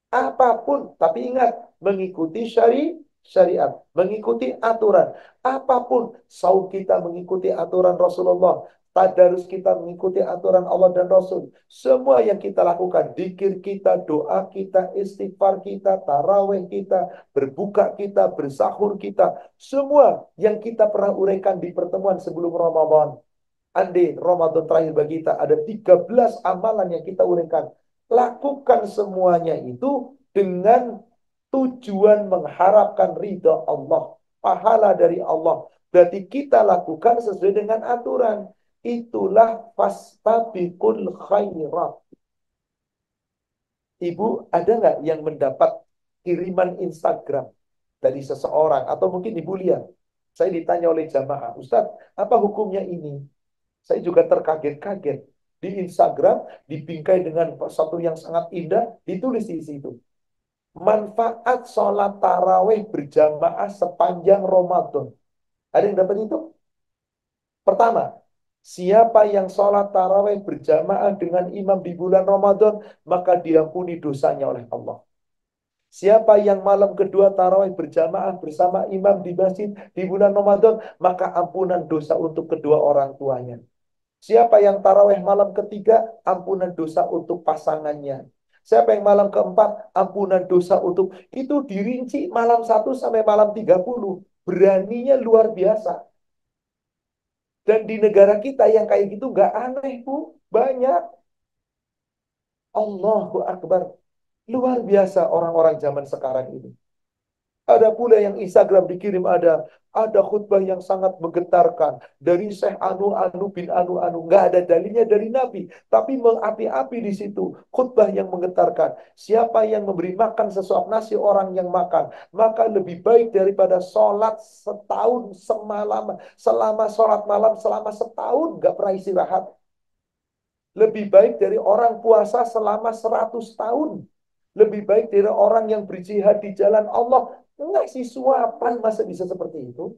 apapun. Tapi ingat, mengikuti syariat, mengikuti aturan. Apapun, saum kita mengikuti aturan Rasulullah. Tadarus kita mengikuti aturan Allah dan Rasul. Semua yang kita lakukan, zikir kita, doa kita, istighfar kita, tarawih kita, berbuka kita, bersahur kita. Semua yang kita pernah uraikan di pertemuan sebelum Ramadan. Andai Ramadan terakhir bagi kita ada 13 amalan yang kita uraikan. Lakukan semuanya itu dengan tujuan mengharapkan ridha Allah. Pahala dari Allah. Berarti kita lakukan sesuai dengan aturan. Itulah fastabiqul khairat. Ibu, ada nggak yang mendapat kiriman Instagram dari seseorang? Atau mungkin ibu lihat. Saya ditanya oleh jamaah, Ustadz, apa hukumnya ini? Saya juga terkaget-kaget. Di Instagram dibingkai dengan satu yang sangat indah, ditulis di situ. Manfaat sholat taraweh berjamaah sepanjang Ramadan. Ada yang dapat itu? Pertama, siapa yang sholat taraweh berjamaah dengan imam di bulan Ramadan, maka diampuni dosanya oleh Allah. Siapa yang malam kedua tarawih berjamaah bersama imam di masjid di bulan Ramadan, maka ampunan dosa untuk kedua orang tuanya. Siapa yang taraweh malam ketiga, ampunan dosa untuk pasangannya. Siapa yang malam keempat, ampunan dosa untuk... Itu dirinci malam 1 sampai malam 30. Beraninya luar biasa. Dan di negara kita yang kayak gitu nggak aneh, Bu. Banyak. Allahu Akbar. Luar biasa orang-orang zaman sekarang ini. Ada pula yang Instagram dikirim ada khutbah yang sangat menggetarkan dari Syekh Anu bin Anu. Nggak ada dalilnya dari Nabi, tapi mengapi-api di situ khutbah yang menggetarkan. Siapa yang memberi makan sesuap nasi orang yang makan, maka lebih baik daripada sholat setahun semalam, selama sholat malam selama setahun nggak pernah istirahat. Lebih baik dari orang puasa selama 100 tahun. Lebih baik dari orang yang berjihad di jalan Allah. Ngasih suapan masa bisa seperti itu?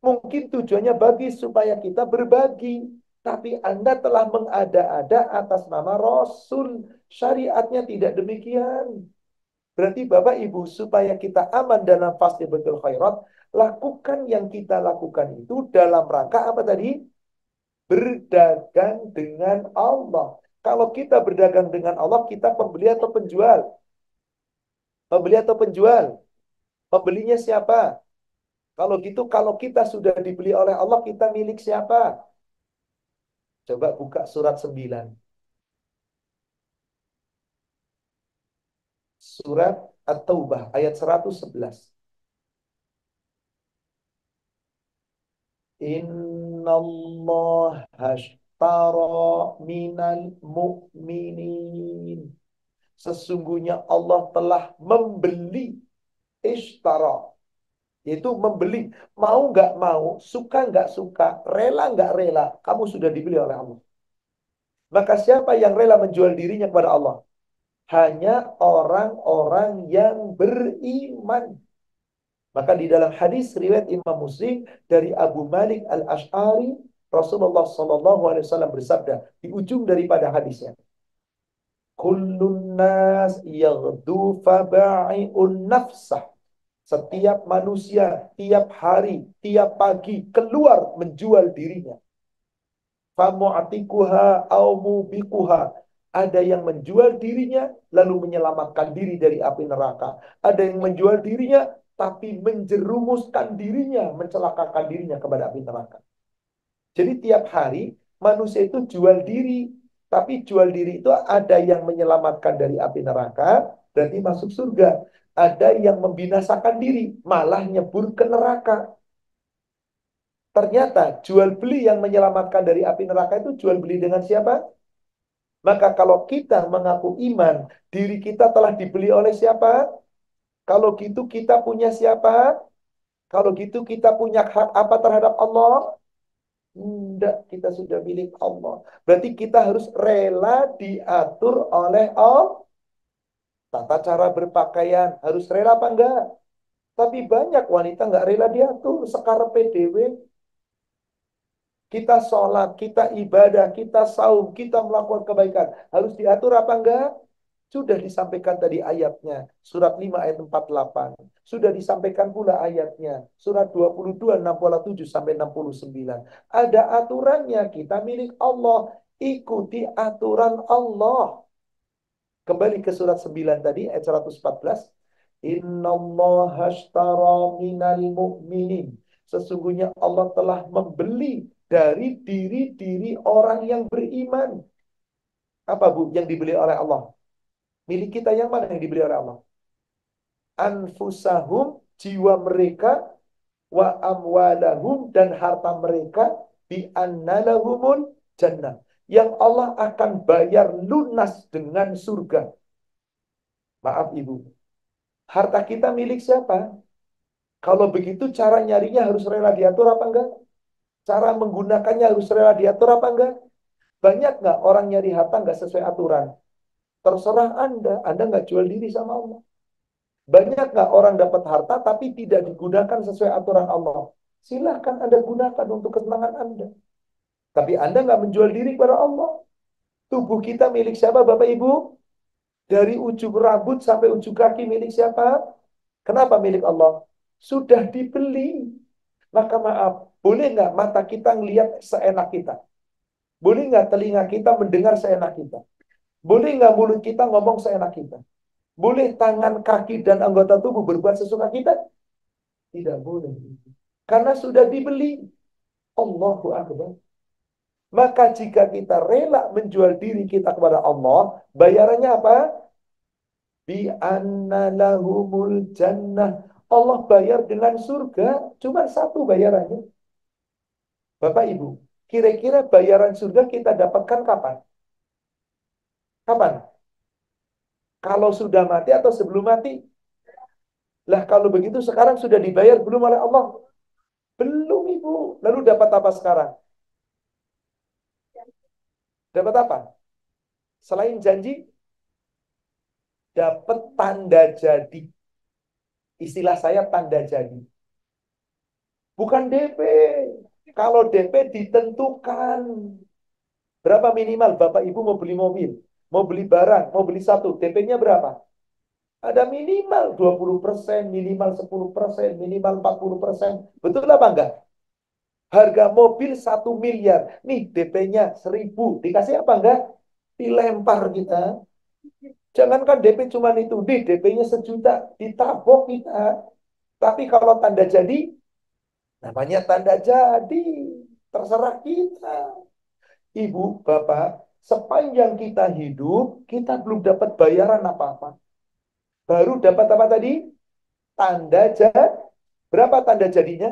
Mungkin tujuannya bagi supaya kita berbagi. Tapi Anda telah mengada-ada atas nama Rasul. Syariatnya tidak demikian. Berarti Bapak Ibu supaya kita aman dalam fase betul khairat. Lakukan yang kita lakukan itu dalam rangka apa tadi? Berdagang dengan Allah. Kalau kita berdagang dengan Allah, kita pembeli atau penjual? Pembeli atau penjual? Pembelinya siapa? Kalau gitu, kalau kita sudah dibeli oleh Allah, kita milik siapa? Coba buka surat 9. Surat At-Taubah ayat 111. Innallaha ashtara minal mu'minin. Sesungguhnya Allah telah membeli, ishtara, yaitu membeli. Mau nggak mau, suka nggak suka, rela nggak rela, kamu sudah dibeli oleh Allah. Maka siapa yang rela menjual dirinya kepada Allah? Hanya orang-orang yang beriman. Maka di dalam hadis riwayat Imam Muslim dari Abu Malik Al-Ash'ari, Rasulullah SAW bersabda di ujung daripada hadisnya, Kullun nas yaghdu faba'i'un nafsah. Setiap manusia, tiap hari, tiap pagi keluar menjual dirinya. Famu'atikuha au mubikuha. Ada yang menjual dirinya lalu menyelamatkan diri dari api neraka. Ada yang menjual dirinya tapi menjerumuskan dirinya, mencelakakan dirinya kepada api neraka. Jadi tiap hari manusia itu jual diri. Tapi jual diri itu ada yang menyelamatkan dari api neraka, berarti masuk surga. Ada yang membinasakan diri, malah nyebur ke neraka. Ternyata jual beli yang menyelamatkan dari api neraka itu jual beli dengan siapa? Maka kalau kita mengaku iman, diri kita telah dibeli oleh siapa? Kalau gitu kita punya siapa? Kalau gitu kita punya hak apa terhadap Allah? Tidak, kita sudah milik Allah. Berarti kita harus rela diatur oleh Allah. Tata cara berpakaian harus rela apa enggak? Tapi banyak wanita enggak rela diatur. Sekarang PDW, kita sholat, kita ibadah, kita saum, kita melakukan kebaikan. Harus diatur apa enggak? Sudah disampaikan tadi ayatnya. Surat 5 ayat 48. Sudah disampaikan pula ayatnya. Surat 22, 67 sampai 69. Ada aturannya. Kita milik Allah. Ikuti aturan Allah. Kembali ke surat 9 tadi, ayat 114. Innallaha ashtara minal mu'minin. Sesungguhnya Allah telah membeli dari diri-diri orang yang beriman. Apa Bu yang dibeli oleh Allah? Milik kita yang mana yang dibeli oleh Allah? Anfusahum, jiwa mereka, wa amwalahum, dan harta mereka, bi annalahumul jannah. Yang Allah akan bayar lunas dengan surga. Maaf Ibu, harta kita milik siapa? Kalau begitu cara nyarinya harus rela diatur apa enggak? Cara menggunakannya harus rela diatur apa enggak? Banyak nggak orang nyari harta nggak sesuai aturan? Terserah Anda nggak jual diri sama Allah. Banyak nggak orang dapat harta tapi tidak digunakan sesuai aturan Allah? Silahkan Anda gunakan untuk kesenangan Anda. Tapi Anda nggak menjual diri kepada Allah. Tubuh kita milik siapa Bapak Ibu? Dari ujung rambut sampai ujung kaki milik siapa? Kenapa milik Allah? Sudah dibeli. Maka maaf, boleh nggak mata kita ngelihat seenak kita? Boleh nggak telinga kita mendengar seenak kita? Boleh nggak mulut kita ngomong seenak kita? Boleh tangan, kaki, dan anggota tubuh berbuat sesuka kita? Tidak boleh. Karena sudah dibeli. Allahu Akbar. Maka jika kita rela menjual diri kita kepada Allah, bayarannya apa? bi anna lahumul jannah. Allah bayar dengan surga, cuma satu bayarannya. Bapak Ibu, kira-kira bayaran surga kita dapatkan kapan? Kapan? Kalau sudah mati atau sebelum mati? Lah kalau begitu sekarang sudah dibayar belum oleh Allah? Belum Ibu. Lalu dapat apa sekarang? Dapat apa? Selain janji, dapat tanda jadi. Istilah saya tanda jadi. Bukan DP. Kalau DP ditentukan. Berapa minimal Bapak Ibu mau beli mobil? Mau beli barang, mau beli satu. DP-nya berapa? Ada minimal 20%, minimal 10%, minimal 40%. Betul apa enggak? Harga mobil 1 miliar. Nih DP-nya 1.000. Dikasih apa enggak? Dilempar kita. Jangankan DP cuma itu. Di DP-nya 1 juta. Ditabok kita. Tapi kalau tanda jadi, namanya tanda jadi. Terserah kita. Ibu, Bapak, sepanjang kita hidup, kita belum dapat bayaran apa-apa. Baru dapat apa tadi? Tanda jadi. Berapa tanda jadinya?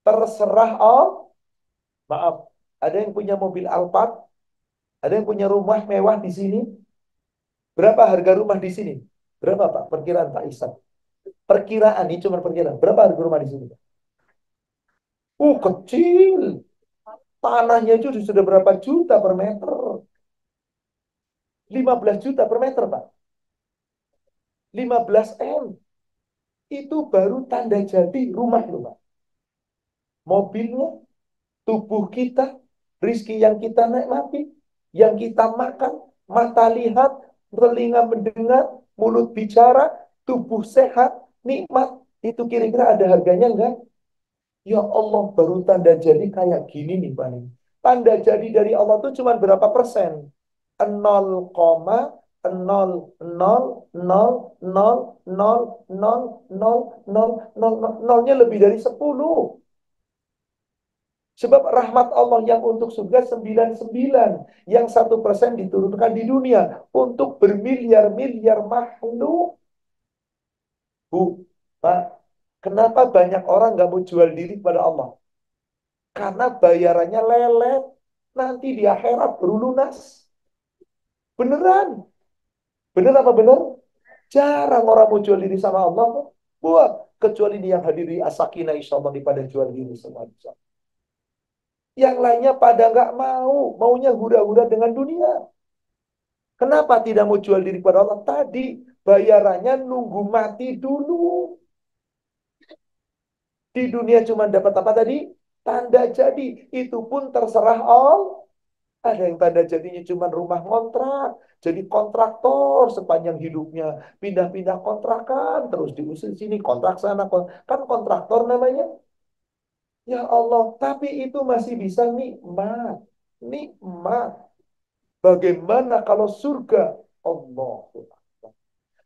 Terserah maaf. Ada yang punya mobil Alphard, ada yang punya rumah mewah di sini. Berapa harga rumah di sini? Berapa Pak? Perkiraan Pak Isan. Perkiraan, ini cuma perkiraan. Berapa harga rumah di sini? Kecil. Tanahnya itu sudah berapa juta per meter? 15 juta per meter, Pak. 15 M. Itu baru tanda jadi rumah loh, Pak. Mobilnya, tubuh kita, rizki yang kita nikmati, yang kita makan, mata lihat, telinga mendengar, mulut bicara, tubuh sehat, nikmat. Itu kira-kira ada harganya enggak? Ya Allah, baru tanda jadi kayak gini nih, Pak. Tanda jadi dari Allah itu cuma berapa persen? 0,000000000000000nya lebih dari 10. Sebab rahmat Allah yang untuk surga 99, yang 1% diturunkan di dunia untuk bermiliar-miliar makhluk. Bu, Pak, kenapa banyak orang nggak mau jual diri pada Allah? Karena bayarannya lelet. Nanti di akhirat baru lunas. Beneran. Bener apa bener? Jarang orang mau jual diri sama Allah. Buat. Kecuali dia yang hadiri as-sakinah insyaallah di pada jual diri semua. Yang lainnya pada nggak mau. Maunya hura-hura dengan dunia. Kenapa tidak mau jual diri pada Allah? Tadi bayarannya nunggu mati dulu. Di dunia cuma dapat apa tadi? Tanda jadi. Itu pun terserah Allah. Ada yang tanda jadinya cuma rumah kontrak. Jadi kontraktor sepanjang hidupnya. Pindah-pindah kontrakan. Terus diusir sini kontrak sana. Kan kontraktor namanya. Ya Allah. Tapi itu masih bisa nikmat. Nikmat. Bagaimana kalau surga? Allah.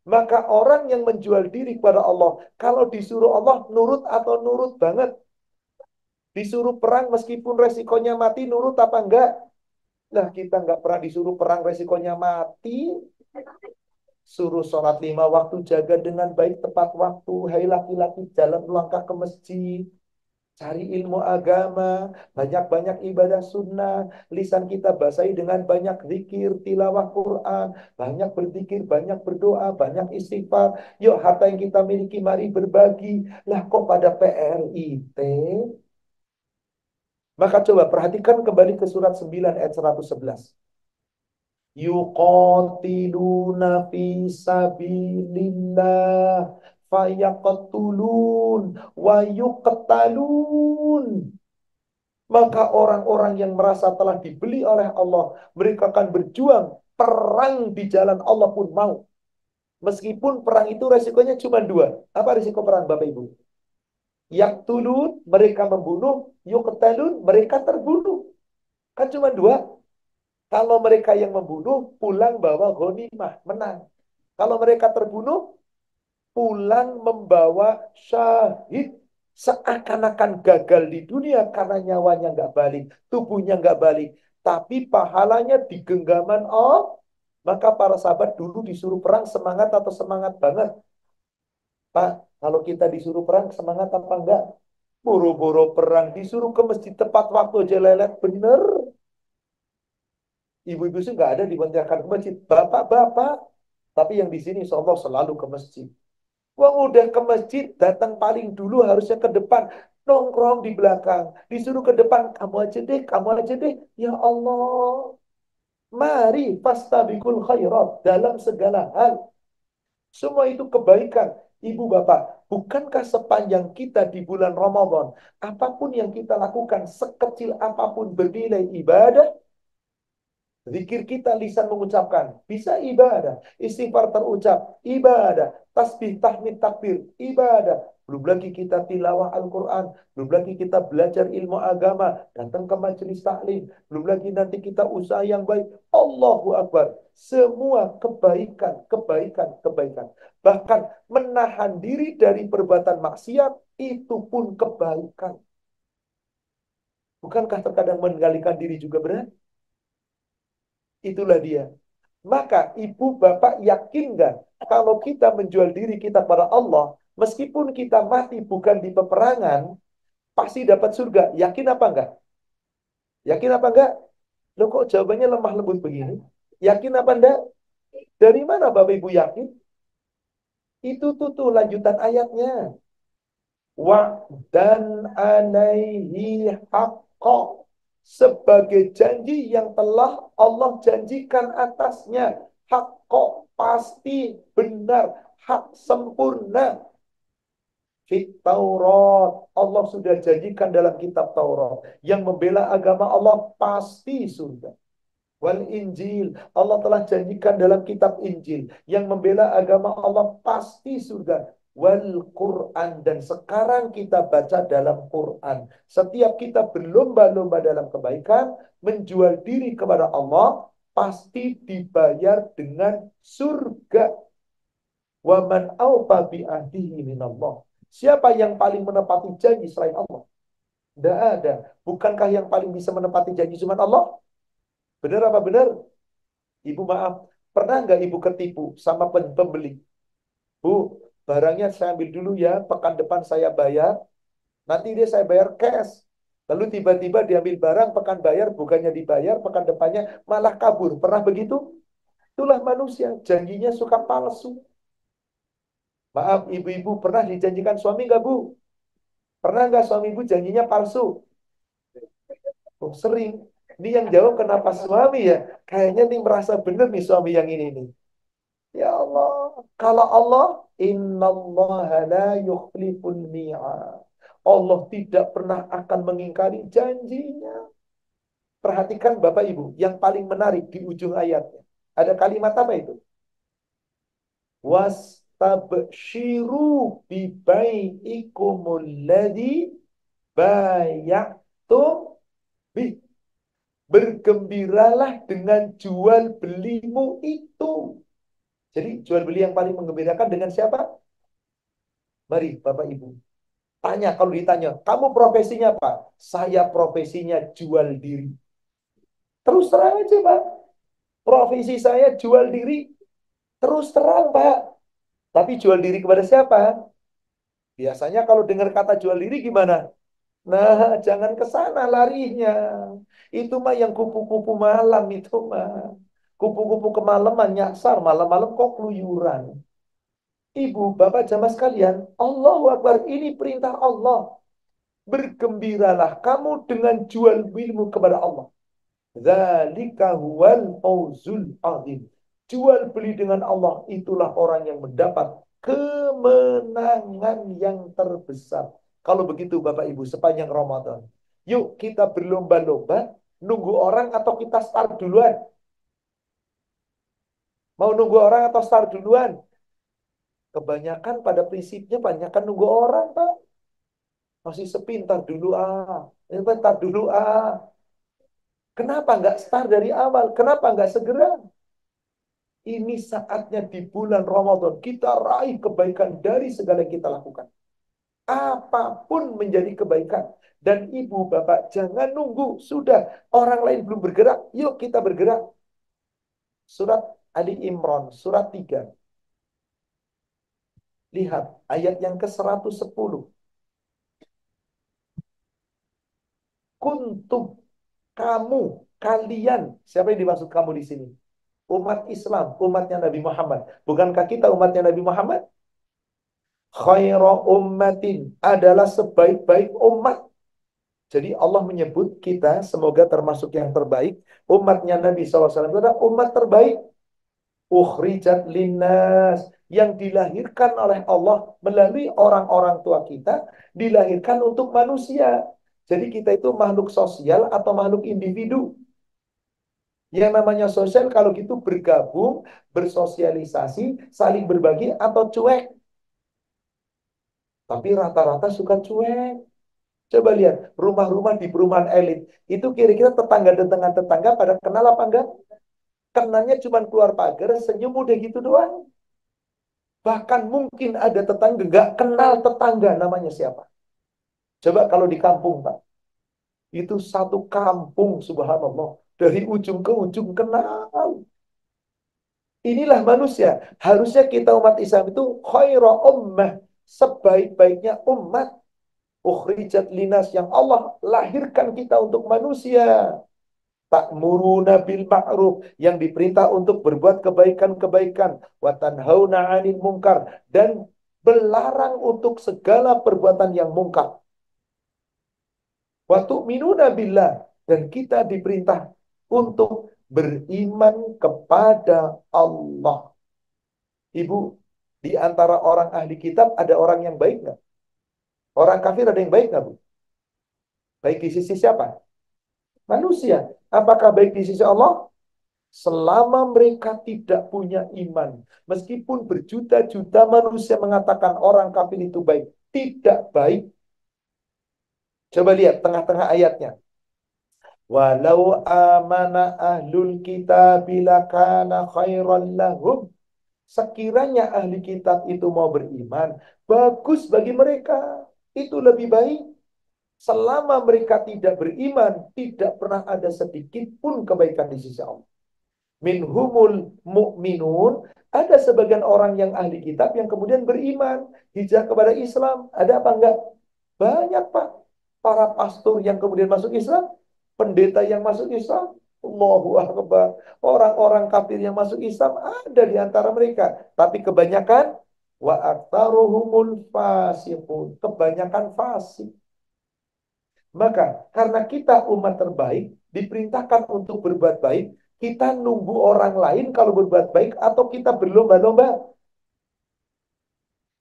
Maka orang yang menjual diri kepada Allah. Kalau disuruh Allah nurut atau nurut banget. Disuruh perang meskipun resikonya mati nurut apa enggak? Nah, kita nggak pernah disuruh perang resikonya mati. Suruh sholat 5 waktu, jaga dengan baik tepat waktu. Hai laki-laki, jalan melangkah ke masjid. Cari ilmu agama. Banyak-banyak ibadah sunnah. Lisan kita basahi dengan banyak zikir, tilawah Quran. Banyak berzikir, banyak berdoa, banyak istighfar. Yuk, harta yang kita miliki, mari berbagi. Lah, kok pada PLIT? Maka coba perhatikan kembali ke surat 9 ayat 111. Yuqatiluna fi sabilillah fayaqtulun wa yuqtalun. Maka orang-orang yang merasa telah dibeli oleh Allah, mereka akan berjuang perang di jalan Allah pun mau. Meskipun perang itu resikonya cuma dua. Apa risiko perang Bapak Ibu? Yaqtulun, mereka membunuh. Yuqtalun, mereka terbunuh. Kan cuma dua. Kalau mereka yang membunuh, pulang bawa ghanimah, menang. Kalau mereka terbunuh, pulang membawa syahid. Seakan-akan gagal di dunia karena nyawanya nggak balik, tubuhnya nggak balik. Tapi pahalanya di genggaman Allah. Maka para sahabat dulu disuruh perang semangat atau semangat banget? Pak, kalau kita disuruh perang semangat apa enggak? Boro-boro perang disuruh ke masjid tepat waktu aja lelet bener. Ibu-ibu sih nggak ada dibenarkan ke masjid. Bapak-bapak. Tapi yang di sini Allah selalu ke masjid. Wong udah ke masjid, datang paling dulu harusnya ke depan. Nongkrong di belakang. Disuruh ke depan. Kamu aja deh, kamu aja deh. Ya Allah. Mari fastabikul khairat dalam segala hal. Semua itu kebaikan. Ibu bapak, bukankah sepanjang kita di bulan Ramadan, apapun yang kita lakukan, sekecil apapun bernilai ibadah, zikir kita lisan mengucapkan, bisa ibadah. Istighfar terucap, ibadah. Tasbih, tahmid, takbir, ibadah. Belum lagi kita tilawah Al-Quran. Belum lagi kita belajar ilmu agama. Datang ke majelis taklim. Belum lagi nanti kita usaha yang baik. Allahu Akbar. Semua kebaikan, kebaikan, kebaikan. Bahkan menahan diri dari perbuatan maksiat, itu pun kebaikan. Bukankah terkadang mengendalikan diri juga berat? Itulah dia. Maka ibu bapak yakin nggak kalau kita menjual diri kita pada Allah, meskipun kita mati bukan di peperangan, pasti dapat surga. Yakin apa enggak? Yakin apa enggak? Loh kok jawabannya lemah lembut begini? Yakin apa enggak? Dari mana Bapak Ibu yakin? Itu tuh lanjutan ayatnya. Wa dan alaihi haqqo. Sebagai janji yang telah Allah janjikan atasnya. Haqqo pasti benar. Hak sempurna. Fit Taurat. Allah sudah janjikan dalam kitab Taurat. Yang membela agama Allah pasti surga. Wal Injil. Allah telah janjikan dalam kitab Injil. Yang membela agama Allah pasti surga. Wal Quran. Dan sekarang kita baca dalam Quran. Setiap kita berlomba-lomba dalam kebaikan. Menjual diri kepada Allah. Pasti dibayar dengan surga. Wa man awfa bi ahdihi minallah. Siapa yang paling menepati janji selain Allah? Tidak ada. Bukankah yang paling bisa menepati janji cuma Allah? Benar apa benar? Ibu maaf, pernah nggak ibu ketipu sama pembeli? Bu, barangnya saya ambil dulu ya, pekan depan saya bayar, nanti dia saya bayar cash. Lalu tiba-tiba diambil barang, pekan bayar, bukannya dibayar, pekan depannya malah kabur. Pernah begitu? Itulah manusia, janjinya suka palsu. Maaf, ibu-ibu pernah dijanjikan suami nggak bu? Pernah nggak suami ibu janjinya palsu? Oh, sering. Ini yang jawab kenapa suami ya? Kayaknya nih merasa benar nih suami yang ini nih. Ya Allah, kalau Allah, innallaha la yukhliful mi'ad. Allah tidak pernah akan mengingkari janjinya. Perhatikan Bapak Ibu, yang paling menarik di ujung ayatnya. Ada kalimat apa itu? Wastabshiru bibai'ikumul ladzi bayatum bi. Bergembiralah dengan jual belimu itu. Jadi jual beli yang paling menggembirakan dengan siapa? Mari Bapak Ibu. Tanya kalau ditanya, kamu profesinya apa? Saya profesinya jual diri. Terus terang aja Pak. Profesi saya jual diri. Terus terang Pak. Tapi jual diri kepada siapa? Biasanya kalau dengar kata jual diri gimana? Nah, jangan ke sana larinya. Itu mah yang kupu-kupu malam itu mah. Kupu-kupu kemalaman nyasar malam-malam kok keluyuran. Ibu, bapak jamaah sekalian, Allahu Akbar, ini perintah Allah. Bergembiralah kamu dengan jual belimu kepada Allah. Dzalika huwal fawzul azim. Jual beli dengan Allah itulah orang yang mendapat kemenangan yang terbesar. Kalau begitu Bapak Ibu sepanjang Ramadan, yuk kita berlomba-lomba nunggu orang atau kita start duluan? Mau nunggu orang atau start duluan? Kebanyakan pada prinsipnya kebanyakan nunggu orang, Pak. Masih sepi, ntar dulu ntar dulu Kenapa nggak start dari awal? Kenapa nggak segera? Ini saatnya di bulan Ramadan. Kita raih kebaikan dari segala yang kita lakukan. Apapun menjadi kebaikan. Dan ibu, bapak, jangan nunggu. Sudah, orang lain belum bergerak. Yuk kita bergerak. Surat Ali Imran surat 3. Lihat ayat yang ke-110. Kuntum, kamu, kalian. Siapa yang dimaksud kamu di sini? Umat Islam, umatnya Nabi Muhammad. Bukankah kita umatnya Nabi Muhammad? Khaira ummatin adalah sebaik-baik umat. Jadi Allah menyebut kita semoga termasuk yang terbaik. Umatnya Nabi SAW itu adalah umat terbaik. Ukhrijat linnas. Yang dilahirkan oleh Allah melalui orang-orang tua kita. Dilahirkan untuk manusia. Jadi kita itu makhluk sosial atau makhluk individu. Yang namanya sosial kalau gitu bergabung, bersosialisasi, saling berbagi atau cuek. Tapi rata-rata suka cuek. Coba lihat rumah-rumah di perumahan elit. Itu kira-kira tetangga-tetangga pada kenal apa enggak? Kenalnya cuma keluar pagar, senyum udah gitu doang. Bahkan mungkin ada tetangga nggak kenal tetangga namanya siapa. Coba kalau di kampung, Pak. Itu satu kampung, subhanallah. Dari ujung ke ujung kenal. Inilah manusia. Harusnya kita umat Islam itu khaira ummah. Sebaik-baiknya umat. Ukhrijat linas yang Allah lahirkan kita untuk manusia. Ta'muruna bil ma'ruf yang diperintah untuk berbuat kebaikan-kebaikan. Wa tanhauna 'anil munkar dan belarang untuk segala perbuatan yang mungkar. Wa tu'minuna billah dan kita diperintah untuk beriman kepada Allah. Ibu, di antara orang ahli kitab ada orang yang baik nggak? Orang kafir ada yang baik nggak, Bu? Baik di sisi siapa? Manusia. Apakah baik di sisi Allah? Selama mereka tidak punya iman, meskipun berjuta-juta manusia mengatakan orang kafir itu baik, tidak baik. Coba lihat tengah-tengah ayatnya. Walau amana ahlul kitab lakana khairan lahum. Sekiranya ahli kitab itu mau beriman, bagus bagi mereka. Itu lebih baik. Selama mereka tidak beriman, tidak pernah ada sedikit pun kebaikan di sisi Allah. Minhumul mu'minun, ada sebagian orang yang ahli kitab yang kemudian beriman, hijrah kepada Islam. Ada apa enggak? Banyak, Pak. Para pastor yang kemudian masuk Islam, pendeta yang masuk Islam, Allahu Akbar. Orang-orang kafir yang masuk Islam ada di antara mereka. Tapi kebanyakan wa aktsaruhumul fasiqun. Kebanyakan fasik. Maka karena kita umat terbaik, diperintahkan untuk berbuat baik, kita nunggu orang lain kalau berbuat baik atau kita berlomba-lomba.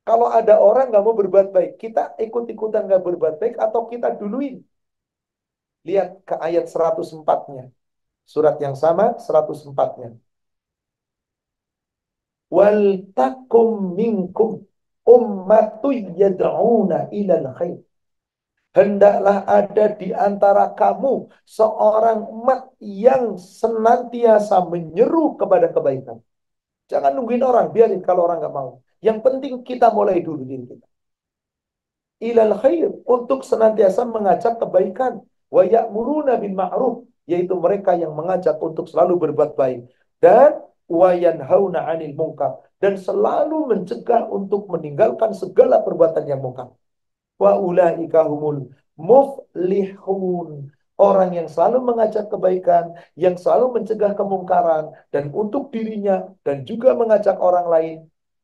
Kalau ada orang nggak mau berbuat baik, kita ikut-ikutan nggak berbuat baik atau kita duluin. Lihat ke ayat 104-nya. Surat yang sama 104-nya. Wal takum minkum ummatu yad'una ilal khair. Hendaklah ada di antara kamu seorang umat yang senantiasa menyeru kepada kebaikan. Jangan nungguin orang, biarin kalau orang nggak mau. Yang penting kita mulai dulu diri kita. Ilal khair, untuk senantiasa mengajak kebaikan. Wa ya'muruna bil ma'ruf, yaitu mereka yang mengajak untuk selalu berbuat baik. Dan wa yanhauna 'anil munkar, dan selalu mencegah untuk meninggalkan segala perbuatan yang munkar. Wa ulaika humul muflihun. Orang yang selalu mengajak kebaikan, yang selalu mencegah kemungkaran, dan untuk dirinya, dan juga mengajak orang lain,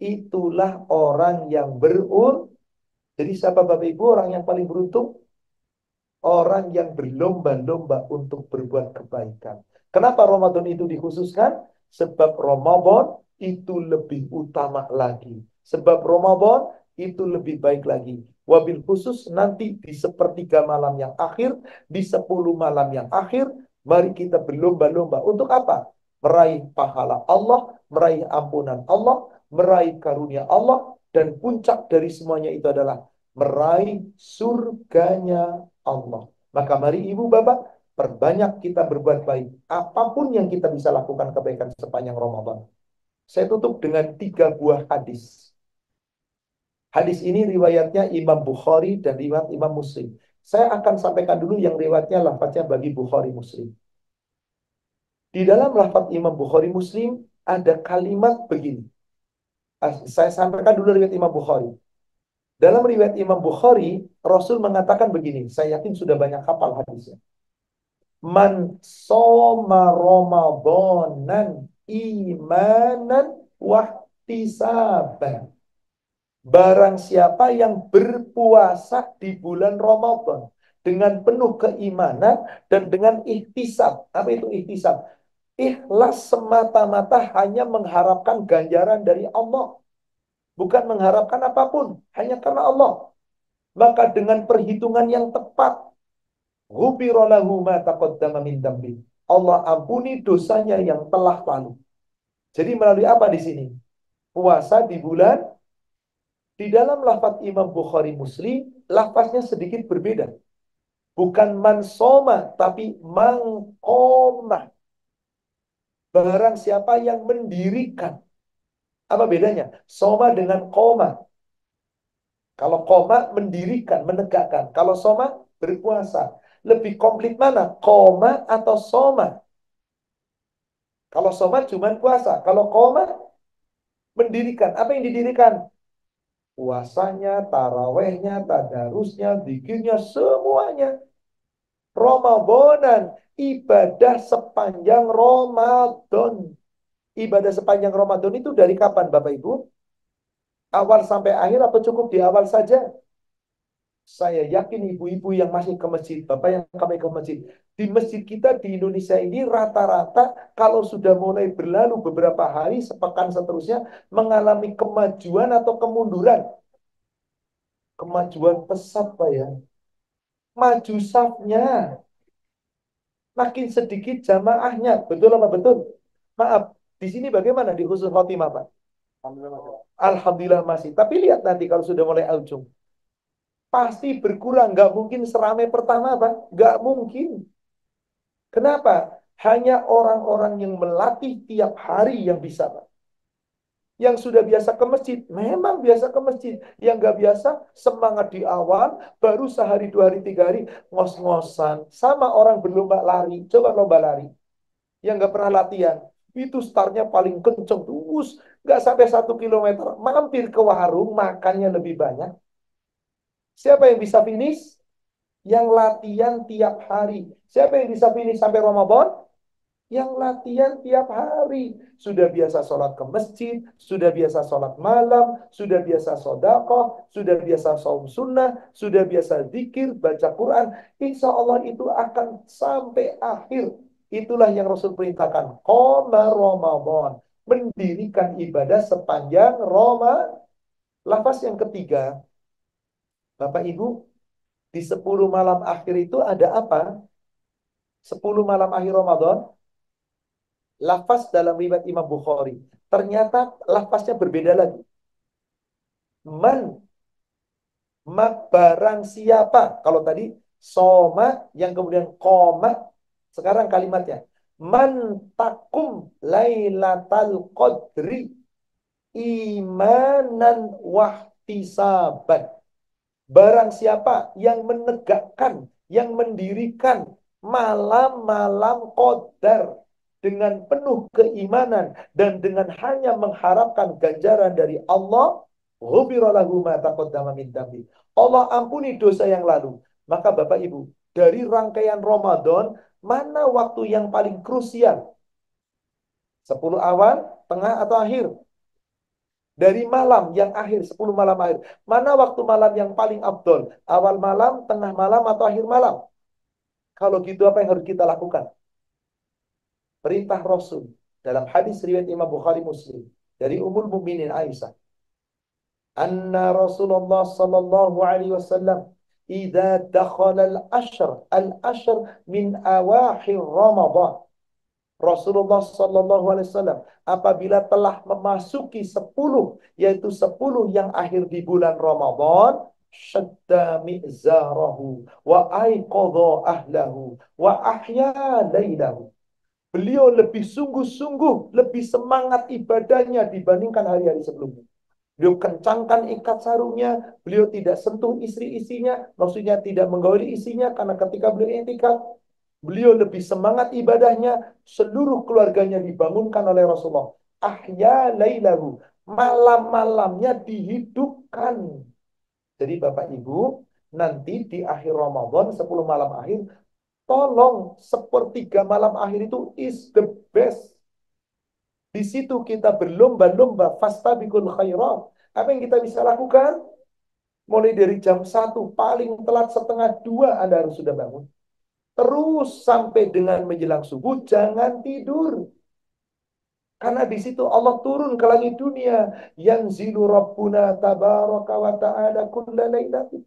itulah orang yang beruntung. Jadi siapa Bapak Ibu orang yang paling beruntung? Orang yang berlomba-lomba untuk berbuat kebaikan. Kenapa Ramadan itu dikhususkan? Sebab Ramadan itu lebih utama lagi. Sebab Ramadan itu lebih baik lagi. Wabil khusus nanti di sepertiga malam yang akhir, di 10 malam yang akhir, mari kita berlomba-lomba. Untuk apa? Meraih pahala Allah, meraih ampunan Allah, meraih karunia Allah, dan puncak dari semuanya itu adalah meraih surganya Allah. Maka mari ibu bapak, perbanyak kita berbuat baik. Apapun yang kita bisa lakukan kebaikan sepanjang Ramadan. Saya tutup dengan 3 buah hadis. Hadis ini riwayatnya Imam Bukhari dan riwayat Imam Muslim. Saya akan sampaikan dulu yang riwayatnya lafadznya bagi Bukhari Muslim. Di dalam lafadz Imam Bukhari Muslim ada kalimat begini. Saya sampaikan dulu riwayat Imam Bukhari. Dalam riwayat Imam Bukhari, Rasul mengatakan begini. Saya yakin sudah banyak hafal hadisnya. Man soma Ramadan imanan wahtisaban. Barang siapa yang berpuasa di bulan Ramadan dengan penuh keimanan dan dengan ihtisab. Apa itu ihtisab? Ikhlas semata-mata hanya mengharapkan ganjaran dari Allah. Bukan mengharapkan apapun, hanya karena Allah. Maka dengan perhitungan yang tepat, ghufira lahu ma taqaddama min dambi. Allah ampuni dosanya yang telah lalu. Jadi melalui apa di sini? Puasa di bulan. Di dalam lafaz Imam Bukhari Muslim, lafaznya sedikit berbeda. Bukan mansoma, tapi mangkoma. Barang siapa yang mendirikan. Apa bedanya? Soma dengan koma. Kalau koma, mendirikan, menegakkan. Kalau soma, berpuasa. Lebih komplit mana? Koma atau soma? Kalau soma cuma puasa. Kalau koma, mendirikan. Apa yang didirikan? Puasanya, tarawehnya, tadarusnya, zikirnya, semuanya. Ramadan, ibadah sepanjang Ramadan. Ibadah sepanjang Ramadan itu dari kapan Bapak Ibu? Awal sampai akhir atau cukup di awal saja? Saya yakin ibu-ibu yang masih ke masjid, Bapak yang kami ke masjid. Di masjid kita di Indonesia ini rata-rata kalau sudah mulai berlalu beberapa hari, sepekan seterusnya, mengalami kemajuan atau kemunduran. Kemajuan pesat Pak ya. Maju safnya. Makin sedikit jamaahnya. Betul apa betul? Maaf, di sini bagaimana di khusus khotimah Pak? Alhamdulillah masih. Tapi lihat nanti kalau sudah mulai ujung. Pasti berkurang. Nggak mungkin seramai pertama Pak. Nggak mungkin. Kenapa? Hanya orang-orang yang melatih tiap hari yang bisa Pak. Yang sudah biasa ke masjid, memang biasa ke masjid. Yang nggak biasa, semangat di awal, baru sehari, 2 hari, 3 hari, ngos-ngosan. Sama orang berlomba lari. Coba lomba lari. Yang nggak pernah latihan. Itu startnya paling kenceng. Terus nggak sampai 1 kilometer. Mampir ke warung, makannya lebih banyak. Siapa yang bisa finish? Yang latihan tiap hari. Siapa yang bisa finish sampai Ramadan? Yang latihan tiap hari. Sudah biasa sholat ke masjid, sudah biasa sholat malam, sudah biasa sodakoh, sudah biasa saum sunnah, sudah biasa zikir, baca Quran. Insya Allah itu akan sampai akhir. Itulah yang Rasul perintahkan. Qoma Ramadan. Mendirikan ibadah sepanjang Ramadan. Lafaz yang ketiga, Bapak Ibu, di 10 malam akhir itu ada apa? 10 malam akhir Ramadan. Lafaz dalam riwayat Imam Bukhari. Ternyata lafaznya berbeda lagi. Man, barang siapa. Kalau tadi soma yang kemudian koma. Sekarang kalimatnya. Man takum lailatal qadri imanan wahtisaban. Barang siapa yang menegakkan, yang mendirikan malam-malam qadar dengan penuh keimanan dan dengan hanya mengharapkan ganjaran dari Allah, ghufira lahu ma taqaddama min dambi. Allah ampuni dosa yang lalu. Maka Bapak Ibu, dari rangkaian Ramadan, mana waktu yang paling krusial? 10 awal, tengah atau akhir? Dari malam yang akhir, 10 malam akhir. Mana waktu malam yang paling abdol? Awal malam, tengah malam, atau akhir malam? Kalau gitu apa yang harus kita lakukan? Perintah Rasul. Dalam hadis riwayat Imam Bukhari Muslim. Dari Ummul Mukminin Aisyah. Anna Rasulullah sallallahu alaihi wasallam. Idza dakhala al-ashr min awakhir Ramadan. Rasulullah Sallallahu Alaihi Wasallam apabila telah memasuki 10, yaitu 10 yang akhir di bulan Ramadan, syadda mi'zarahu wa aiqadha ahlahu wa ahya lailahu. Beliau lebih sungguh-sungguh, lebih semangat ibadahnya dibandingkan hari-hari sebelumnya. Beliau kencangkan ikat sarungnya, beliau tidak sentuh istri-istrinya, maksudnya tidak menggauli istrinya karena ketika beliau i'tikaf, beliau lebih semangat ibadahnya, seluruh keluarganya dibangunkan oleh Rasulullah. ahya lailahu. Malam-malamnya dihidupkan. Jadi Bapak Ibu, nanti di akhir Ramadan, 10 malam akhir, tolong sepertiga malam akhir itu is the best. Di situ kita berlomba-lomba, fastabiqul khairat. Apa yang kita bisa lakukan? Mulai dari jam 1, paling telat setengah 2 Anda harus sudah bangun. Terus sampai dengan menjelang subuh, jangan tidur. Karena di situ Allah turun ke langit dunia. Yanzilu Rabbuna tabaraka wa ta'ala kulla lailatin.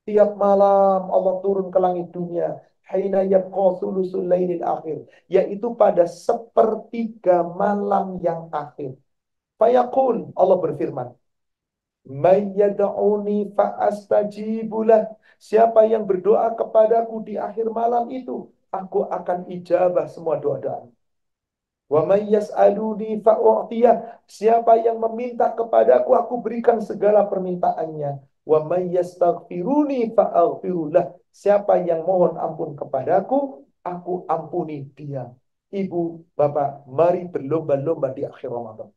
Tiap malam Allah turun ke langit dunia. Haina yabqa thulusul lailil akhir. Yaitu pada sepertiga malam yang akhir. Fayaqul, Allah berfirman. Mayyada'uni fa'astajibulah. Siapa yang berdoa kepadaku di akhir malam itu, aku akan ijabah semua doa-doa. Wa may yas'aluni fa'u'tiyah. Siapa yang meminta kepadaku, aku berikan segala permintaannya. Wa may yastaghfiruni fa'aghfirullah. Siapa yang mohon ampun kepadaku, aku ampuni dia. Ibu, Bapak, mari berlomba-lomba di akhir Ramadan.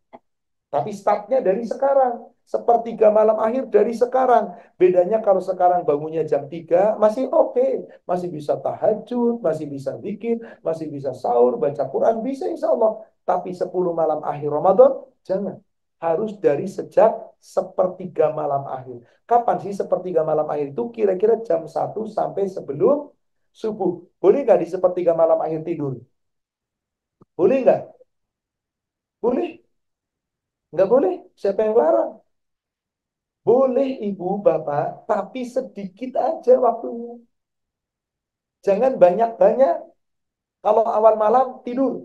Tapi startnya dari sekarang. Sepertiga malam akhir dari sekarang. Bedanya kalau sekarang bangunnya jam 3, masih oke. Masih bisa tahajud, masih bisa zikir, masih bisa sahur, baca Quran, bisa insya Allah. Tapi 10 malam akhir Ramadan, jangan. Harus dari sejak sepertiga malam akhir. Kapan sih sepertiga malam akhir itu? Kira-kira jam 1 sampai sebelum subuh. Boleh nggak di sepertiga malam akhir tidur? Boleh nggak? Boleh. Nggak boleh. Siapa yang larang? Boleh ibu, bapak, tapi sedikit aja waktunya. Jangan banyak-banyak. Kalau awal malam tidur,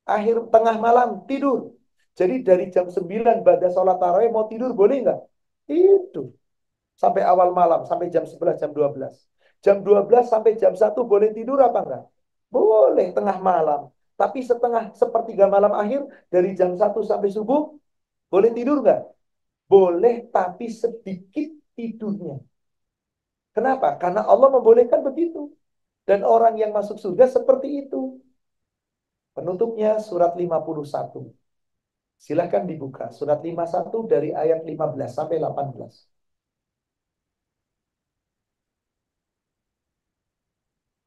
akhir tengah malam tidur. Jadi dari jam 9 pada sholat tarawih mau tidur boleh nggak? Tidur. Sampai awal malam, sampai jam 11, jam 12. Jam 12 sampai jam 1 boleh tidur apa enggak? Boleh tengah malam. Tapi sepertiga malam akhir dari jam 1 sampai subuh boleh tidur nggak? Boleh tapi sedikit tidurnya. Kenapa? Karena Allah membolehkan begitu. Dan orang yang masuk surga seperti itu. Penutupnya surat 51. Silahkan dibuka. Surat 51 dari ayat 15 sampai 18.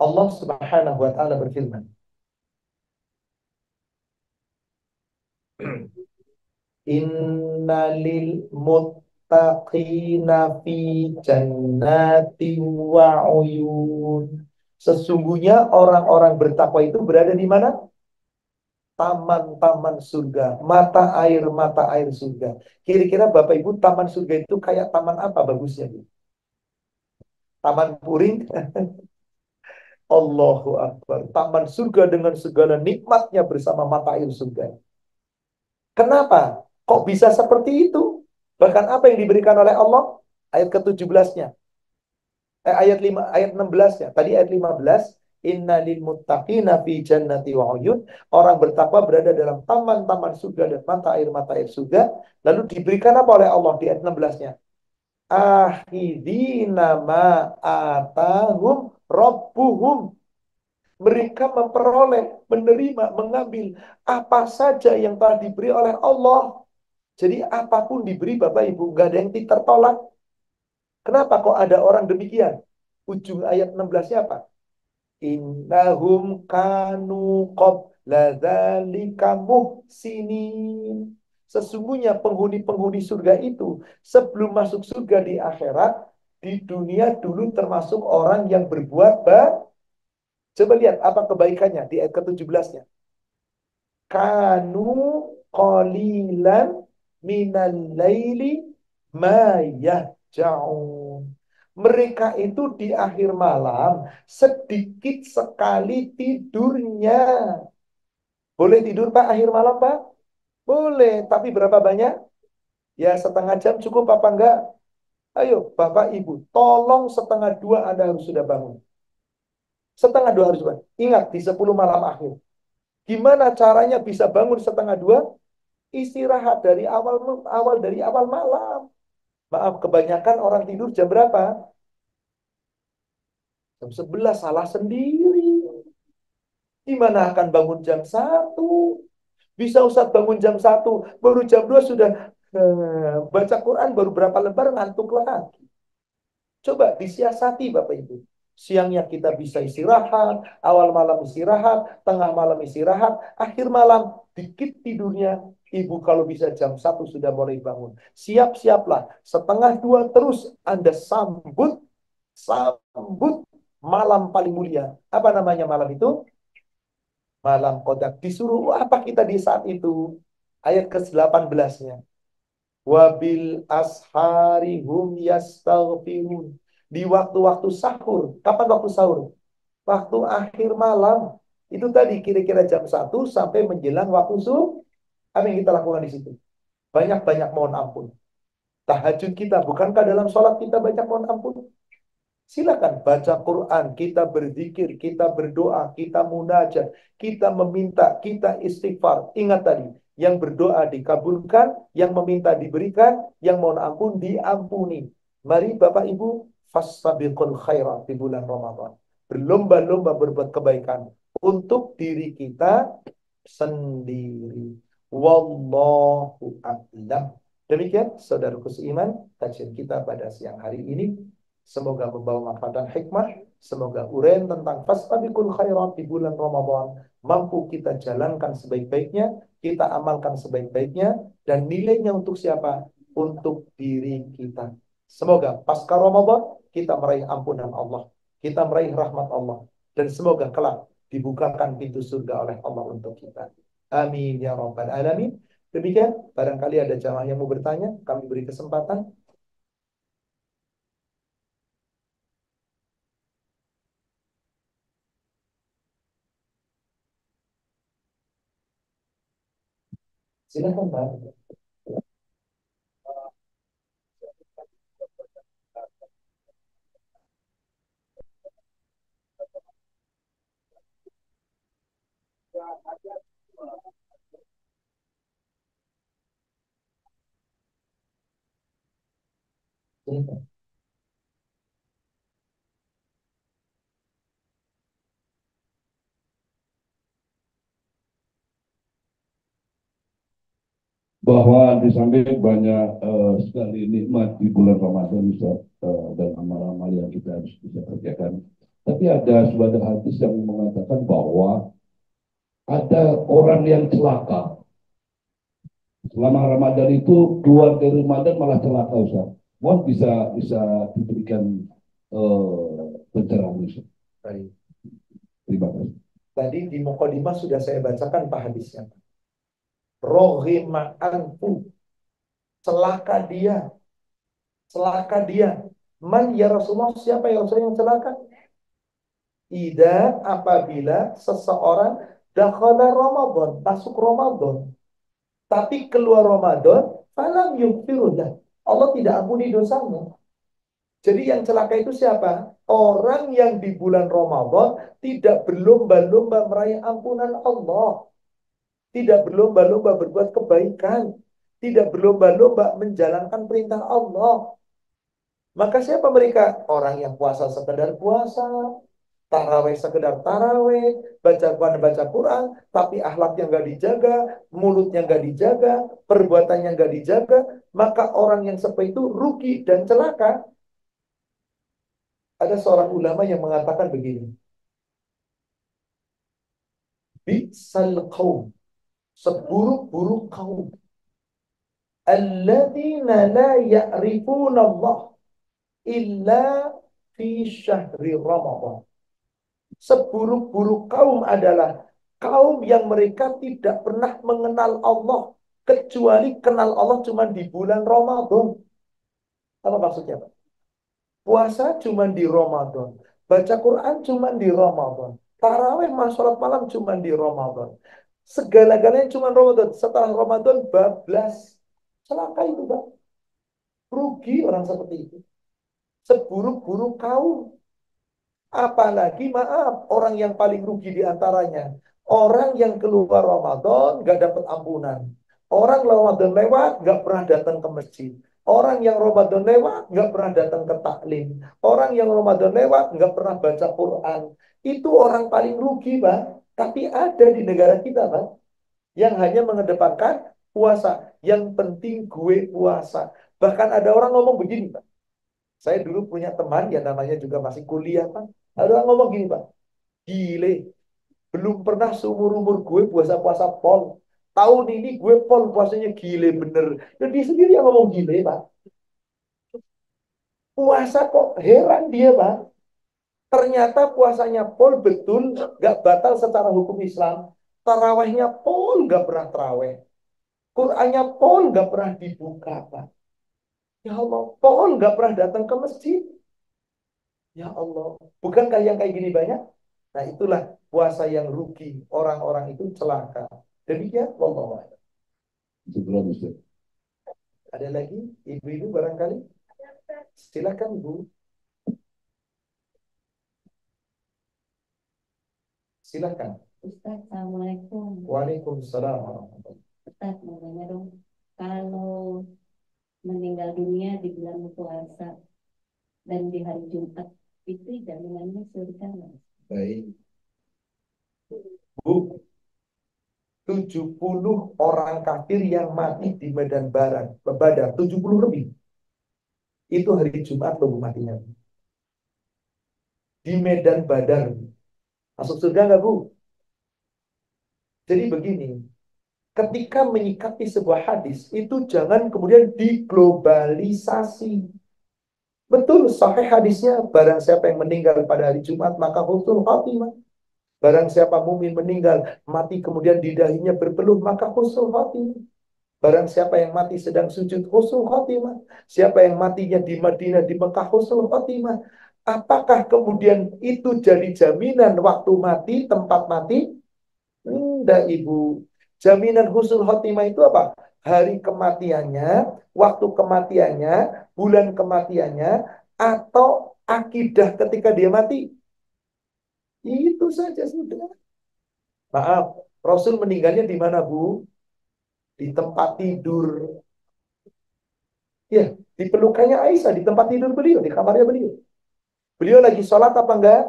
Allah subhanahu wa ta'ala berfirman. Innalil muttaqina fi jannati wa uyun. Sesungguhnya orang-orang bertakwa itu berada di mana? Taman-taman surga, mata air surga. Kira-kira Bapak Ibu taman surga itu kayak taman apa bagusnya? Bu? Taman puring? Allahu Akbar. Taman surga dengan segala nikmatnya bersama mata air surga. Kenapa? Kok bisa seperti itu? Bahkan apa yang diberikan oleh Allah? Ayat ke-17-nya. Ayat 16-nya. Tadi ayat 15. Inna lil muttaqina fi jannati wa uyun. Orang bertakwa berada dalam taman-taman surga dan mata air surga. Lalu diberikan apa oleh Allah di ayat 16-nya? Ahidina ma atahum rabbuhum. Mereka memperoleh, menerima, mengambil apa saja yang telah diberi oleh Allah. Jadi apapun diberi Bapak Ibu, nggak ada yang tertolak. Kenapa kok ada orang demikian? Ujung ayat 16-nya apa? Innahum kanu qabla dzalika muhsinin. Sesungguhnya penghuni-penghuni surga itu sebelum masuk surga di akhirat, di dunia dulu termasuk orang yang berbuat baik. Coba lihat apa kebaikannya di ayat ke-17-nya. Kanu qalilan minal laili ma yahja'un. Mereka itu di akhir malam sedikit sekali tidurnya. Boleh tidur Pak akhir malam Pak? Boleh, tapi berapa banyak? Ya setengah jam cukup apa enggak? Ayo Bapak Ibu, tolong setengah 2 Anda harus sudah bangun. Setengah 2 harus bangun. Ingat di 10 malam akhir. Gimana caranya bisa bangun setengah 2? Istirahat dari awal awal dari awal malam. Maaf, kebanyakan orang tidur jam berapa? Jam 11, salah sendiri. Gimana akan bangun jam 1? Bisa Ustadz bangun jam 1, baru jam 2 sudah baca Quran, baru berapa lembar ngantuk lagi. Coba disiasati Bapak Ibu. Siangnya kita bisa istirahat, awal malam istirahat, tengah malam istirahat, akhir malam dikit tidurnya. Ibu kalau bisa jam 1 sudah mulai bangun. Siap-siaplah. Setengah 2 terus Anda sambut, sambut malam paling mulia. Apa namanya malam itu? Malam Qadar. Disuruh apa kita di saat itu? Ayat ke-18-nya. Wabil asharihum yastaghfirun. Di waktu-waktu sahur. Kapan waktu sahur? Waktu akhir malam. Itu tadi kira-kira jam 1 sampai menjelang waktu subuh. Apa yang kita lakukan di situ? Banyak-banyak mohon ampun. Tahajud kita. Bukankah dalam sholat kita banyak mohon ampun? Silakan baca Quran, kita berzikir, kita berdoa, kita munajat, kita meminta, kita istighfar. Ingat tadi, yang berdoa dikabulkan, yang meminta diberikan, yang mohon ampun diampuni. Mari Bapak Ibu, fastabiqul khairat di bulan Ramadan. Berlomba-lomba berbuat kebaikan untuk diri kita sendiri. Wallahu a'lam. Demikian saudaraku seiman, kajian kita pada siang hari ini. Semoga membawa manfaat dan hikmah. Semoga uraian tentang fastabiqul khairat di bulan Ramadan mampu kita jalankan sebaik-baiknya, kita amalkan sebaik-baiknya, dan nilainya untuk siapa? Untuk diri kita. Semoga pasca Ramadan kita meraih ampunan Allah, kita meraih rahmat Allah, dan semoga kelak dibukakan pintu surga oleh Allah untuk kita. Amin ya rabbal alamin. Demikian, barangkali ada jamaah yang mau bertanya, kami beri kesempatan. Silakan Pak. Silakan. Bahwa di samping banyak sekali nikmat di bulan Ramadan Ustaz, dan amal-amal yang kita harus bisa kerjakan. Tapi ada sebuah hadis yang mengatakan bahwa ada orang yang celaka selama Ramadan itu, keluar dari Ramadan malah celaka Ustaz. Mohon bisa bisa diberikan pencerahan Ustaz. Baik. Terima kasih. Tadi di Muqaddimah sudah saya bacakan Pak hadisnya. Rohima anfu. Celaka dia. Celaka dia. Man ya Rasulullah, siapa ya Rasulullah yang celaka? Ida apabila seseorang dakhala Ramadan, masuk Ramadan, tapi keluar Ramadan, falam yughfirullah. Allah tidak ampuni dosanya. Jadi yang celaka itu siapa? Orang yang di bulan Ramadan tidak berlomba-lomba meraih ampunan Allah. Tidak berlomba-lomba berbuat kebaikan. Tidak berlomba-lomba menjalankan perintah Allah. Maka siapa mereka? Orang yang puasa sekedar puasa, taraweh sekedar taraweh, baca Quran baca Quran, tapi akhlaknya nggak dijaga, mulutnya nggak dijaga, perbuatannya nggak dijaga, maka orang yang seperti itu rugi dan celaka. Ada seorang ulama yang mengatakan begini, Bi'sal qaum, seburuk-buruk kaum, alladzina la ya'rifuna Allah illa fi syahri Ramadan. Seburuk-buruk kaum adalah kaum yang mereka tidak pernah mengenal Allah, kecuali kenal Allah cuma di bulan Ramadan. Apa maksudnya, Pak? Puasa cuma di Ramadan. Baca Quran cuma di Ramadan. Tarawih, sholat malam cuma di Ramadan. Segala-galanya cuma Ramadan. Setelah Ramadan, bablas. Celaka itu, Pak. Rugi orang seperti itu. Seburuk-buruk kaum. Apalagi maaf, orang yang paling rugi di antaranya. Orang yang keluar Ramadan gak dapat ampunan. Orang Ramadan lewat gak pernah datang ke masjid. Orang yang Ramadan lewat gak pernah datang ke taklim. Orang yang Ramadan lewat gak pernah baca Quran. Itu orang paling rugi, Pak. Tapi ada di negara kita, Pak. yang hanya mengedepankan puasa. Yang penting gue puasa. Bahkan ada orang ngomong begini, Pak. Saya dulu punya teman yang namanya juga masih kuliah, Pak. Ada orang ngomong gini, Pak. Gile, belum pernah seumur-umur gue puasa-puasa pol. Tahun ini gue pol puasanya gile bener. Dan dia sendiri yang ngomong gile, Pak. Puasa kok heran dia, Pak. Ternyata puasanya pol betul gak batal secara hukum Islam. Tarawehnya pol gak pernah taraweh. Qurannya pol gak pernah dibuka, Pak. Ya Allah, pol gak pernah datang ke masjid. Ya Allah, bukankah yang kayak gini banyak? Nah itulah puasa yang rugi. Orang-orang itu celaka. Demikian, wallahu a'lam. Segera bisa. Ada lagi ibu-ibu barangkali? Silakan Bu. Silakan. Ustaz, Assalamualaikum. Waalaikumsalam warahmatullahi Ustaz, mau tanya dong, kalau meninggal dunia di bulan puasa dan di hari Jumat, itu jaminannya surga nggak? Baik. Bu, 70 orang kafir yang mati di medan Badar, 70 lebih. Itu hari Jumat loh Bu matinya. Di medan Badar. Masuk surga nggak Bu? Jadi begini, ketika menyikapi sebuah hadis, itu jangan kemudian diglobalisasi. Betul, sahih hadisnya, barang siapa yang meninggal pada hari Jumat, maka husnul khatimah. Barang siapa mukmin meninggal, mati kemudian di dahinya berpeluh, maka husnul khatimah. Barang siapa yang mati sedang sujud, husnul khatimah. Siapa yang matinya di Madinah, di Mekah, husnul khatimah. Apakah kemudian itu jadi jaminan waktu mati, tempat mati? Enggak, Ibu. Jaminan husnul khotimah itu apa? Hari kematiannya, waktu kematiannya, bulan kematiannya, atau akidah ketika dia mati. Itu saja sudah. Maaf, Rasul meninggalnya di mana, Bu? Di tempat tidur. Ya, di pelukannya Aisyah, di tempat tidur beliau, di kamarnya beliau. Beliau lagi sholat apa enggak?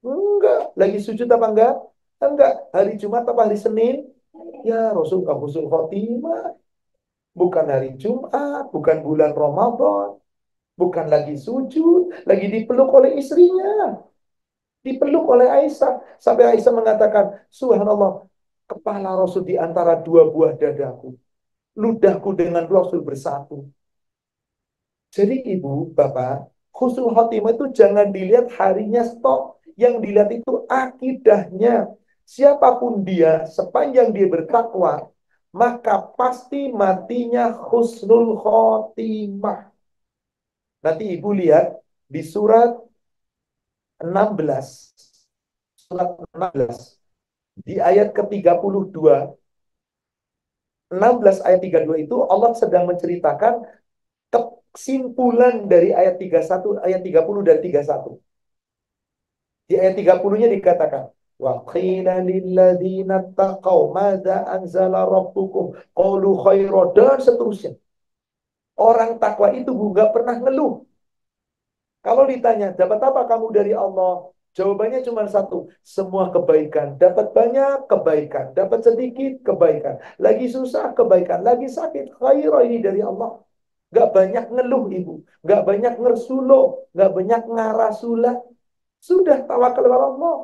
Enggak. Lagi sujud apa enggak? Enggak. Hari Jumat apa hari Senin? Ya, Rasul enggak husnul khotimah. Bukan hari Jumat, bukan bulan Ramadan, bukan lagi sujud, lagi dipeluk oleh istrinya, dipeluk oleh Aisyah. Sampai Aisyah mengatakan, Subhanallah, kepala Rasul di antara dua buah dadaku. Ludahku dengan Rasul bersatu. Jadi ibu, bapak, husnul khotimah itu jangan dilihat harinya stop. Yang dilihat itu akidahnya. Siapapun dia, sepanjang dia bertakwa, maka pasti matinya husnul khotimah. Nanti ibu lihat di surat 16. Surat 16. Di ayat ke-32. 16 ayat 32 itu Allah sedang menceritakan kesimpulan dari ayat 31, ayat 30 dan 31. Di ayat 30-nya dikatakan, wa qila lilladzina taqaw madza anzala rabbukum qalu khaira, dan seterusnya. Orang takwa itu nggak pernah ngeluh. Kalau ditanya, dapat apa kamu dari Allah? Jawabannya cuma satu, semua kebaikan. Dapat banyak kebaikan, dapat sedikit kebaikan. Lagi susah kebaikan, lagi sakit khairah, ini dari Allah. Gak banyak ngeluh ibu, gak banyak ngersulo, gak banyak ngarasulah. Sudah tawakal kepada Allah.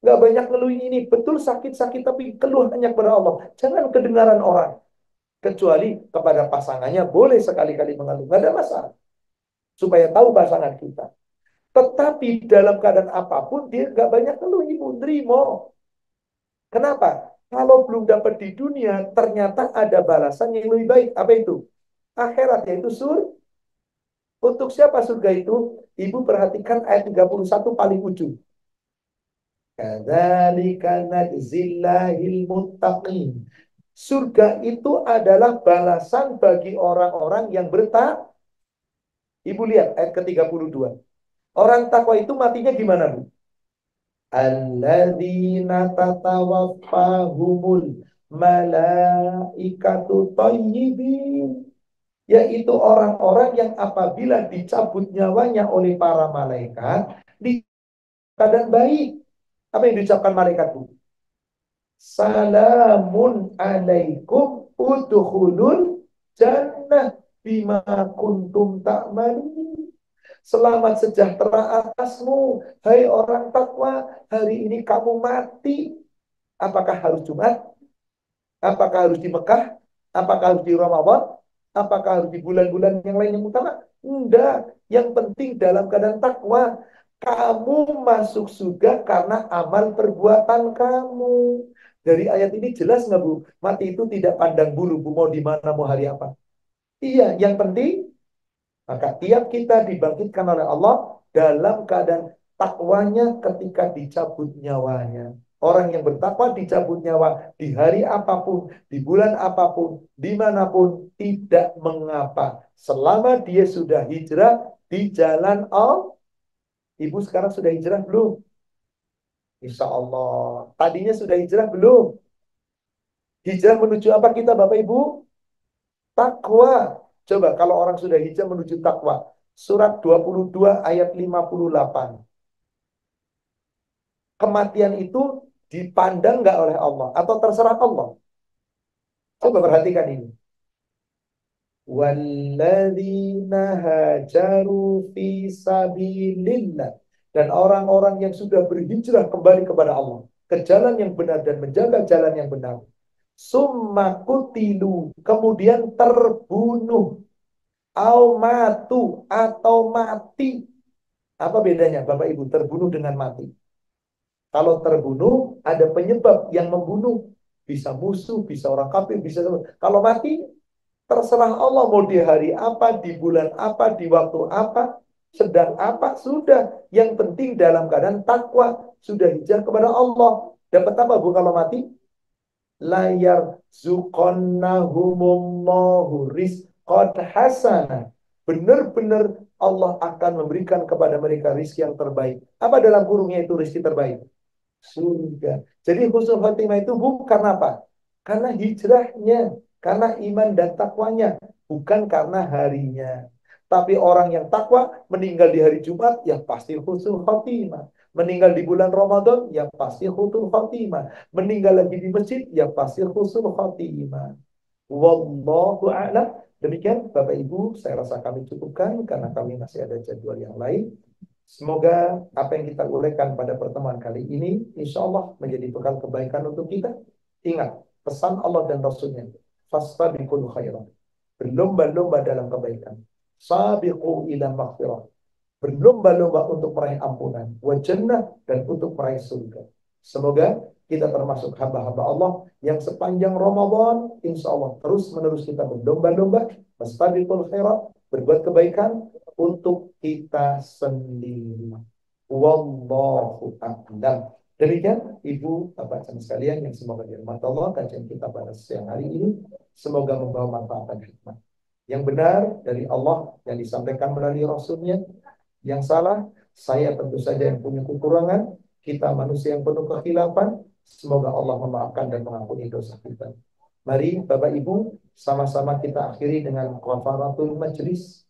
Gak banyak ngeluh ini, betul sakit-sakit tapi keluh hanya kepada Allah. Jangan kedengaran orang. Kecuali kepada pasangannya boleh sekali-kali mengeluh, gak ada masalah. Supaya tahu pasangan kita. Tetapi dalam keadaan apapun dia gak banyak ngeluh, ibu nerimo. Kenapa? Kalau belum dapat di dunia, ternyata ada balasan yang lebih baik. Apa itu? Akhirat, yaitu surga. Untuk siapa surga itu? Ibu perhatikan ayat 31 paling ujung. Kadzalika najzillahil muttaqin. Surga itu adalah balasan bagi orang-orang yang bertakwa. Ibu lihat ayat ke-32. Orang takwa itu matinya gimana, Bu? Alladzina tatawaffahumul malaikatu thayyibin. Yaitu orang-orang yang apabila dicabut nyawanya oleh para malaikat, di keadaan baik. Apa yang diucapkan malaikat, Bu? Salamun alaikum udkhulul jannah bima kuntum ta'malun. Selamat sejahtera atasmu, hai orang takwa. Hari ini kamu mati. Apakah harus Jumat? Apakah harus di Mekah? Apakah harus di Ramadan? Apakah harus di bulan-bulan yang lain yang utama? Enggak. Yang penting dalam keadaan takwa. Kamu masuk surga karena amal perbuatan kamu. Dari ayat ini jelas nggak Bu? Mati itu tidak pandang bulu, Bu. Mau di mana, mau hari apa? Iya, yang penting maka tiap kita dibangkitkan oleh Allah dalam keadaan takwanya ketika dicabut nyawanya. Orang yang bertakwa dicabut nyawa di hari apapun, di bulan apapun, dimanapun, tidak mengapa. Selama dia sudah hijrah di jalan Allah. Ibu sekarang sudah hijrah belum? Insya Allah. Tadinya sudah hijrah belum? Hijrah menuju apa kita Bapak Ibu? Takwa. Coba kalau orang sudah hijrah menuju takwa. Surat 22 ayat 58. Kematian itu dipandang nggak oleh Allah atau terserah Allah? Coba perhatikan ini. Walladzina hajaru fi sabilillah. Dan orang-orang yang sudah berhijrah kembali kepada Allah, ke jalan yang benar dan menjaga jalan yang benar. Summa kutilu, kemudian terbunuh. Au matu, atau mati. Apa bedanya Bapak Ibu terbunuh dengan mati? Kalau terbunuh ada penyebab yang membunuh. Bisa musuh, bisa orang kafir, bisa. Kalau mati terserah Allah mau di hari apa, di bulan apa, di waktu apa, sedang apa, sudah. Yang penting dalam keadaan takwa, sudah hijrah kepada Allah. Dapat apa Bu kalau mati? Layar zuqonnahumullahu rizqan hasana. Benar-benar Allah akan memberikan kepada mereka rizki yang terbaik. Apa dalam kurungnya itu rizki terbaik? Surga. Jadi husnul khotimah itu bukan apa? Karena hijrahnya, karena iman dan takwanya, bukan karena harinya. Tapi orang yang takwa meninggal di hari Jumat, ya pasti husnul khotimah. Meninggal di bulan Ramadan, ya pasti husnul khotimah. Meninggal lagi di masjid, ya pasti husnul khotimah. Wallahu a'lam. Demikian Bapak Ibu, saya rasa kami cukupkan karena kami masih ada jadwal yang lain. Semoga apa yang kita uraikan pada pertemuan kali ini, insya Allah menjadi bekal kebaikan untuk kita. Ingat, pesan Allah dan Rasulnya, fastabiqul khairat. Berlomba-lomba dalam kebaikan. Sabiqu ila maghfirah. Berlomba-lomba untuk meraih ampunan. Wa jannah, dan untuk meraih surga. Semoga kita termasuk hamba-hamba Allah yang sepanjang Ramadan, insya Allah terus-menerus kita berlomba-lomba, fastabiqul khairat, berbuat kebaikan untuk kita sendiri. Wallahu a'lam. Demikian Ibu Bapak dan sekalian yang semoga dirahmati Allah, kajian kita pada siang hari ini semoga membawa manfaat dan hikmah. Yang benar dari Allah yang disampaikan melalui Rasulnya, yang salah saya tentu saja yang punya kekurangan, kita manusia yang penuh kekhilafan. Semoga Allah memaafkan dan mengampuni dosa kita. Mari Bapak Ibu sama-sama kita akhiri dengan kafaratul majlis.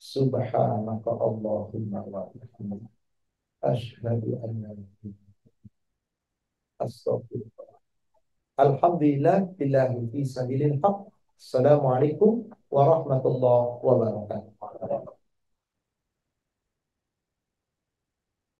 Subhanaka Allahumma wa bihamdika asyhadu an la ilaha illa anta astaghfiruka. Alhamdulillah billahi fi sabilil haq. Assalamualaikum warahmatullahi wabarakatuh.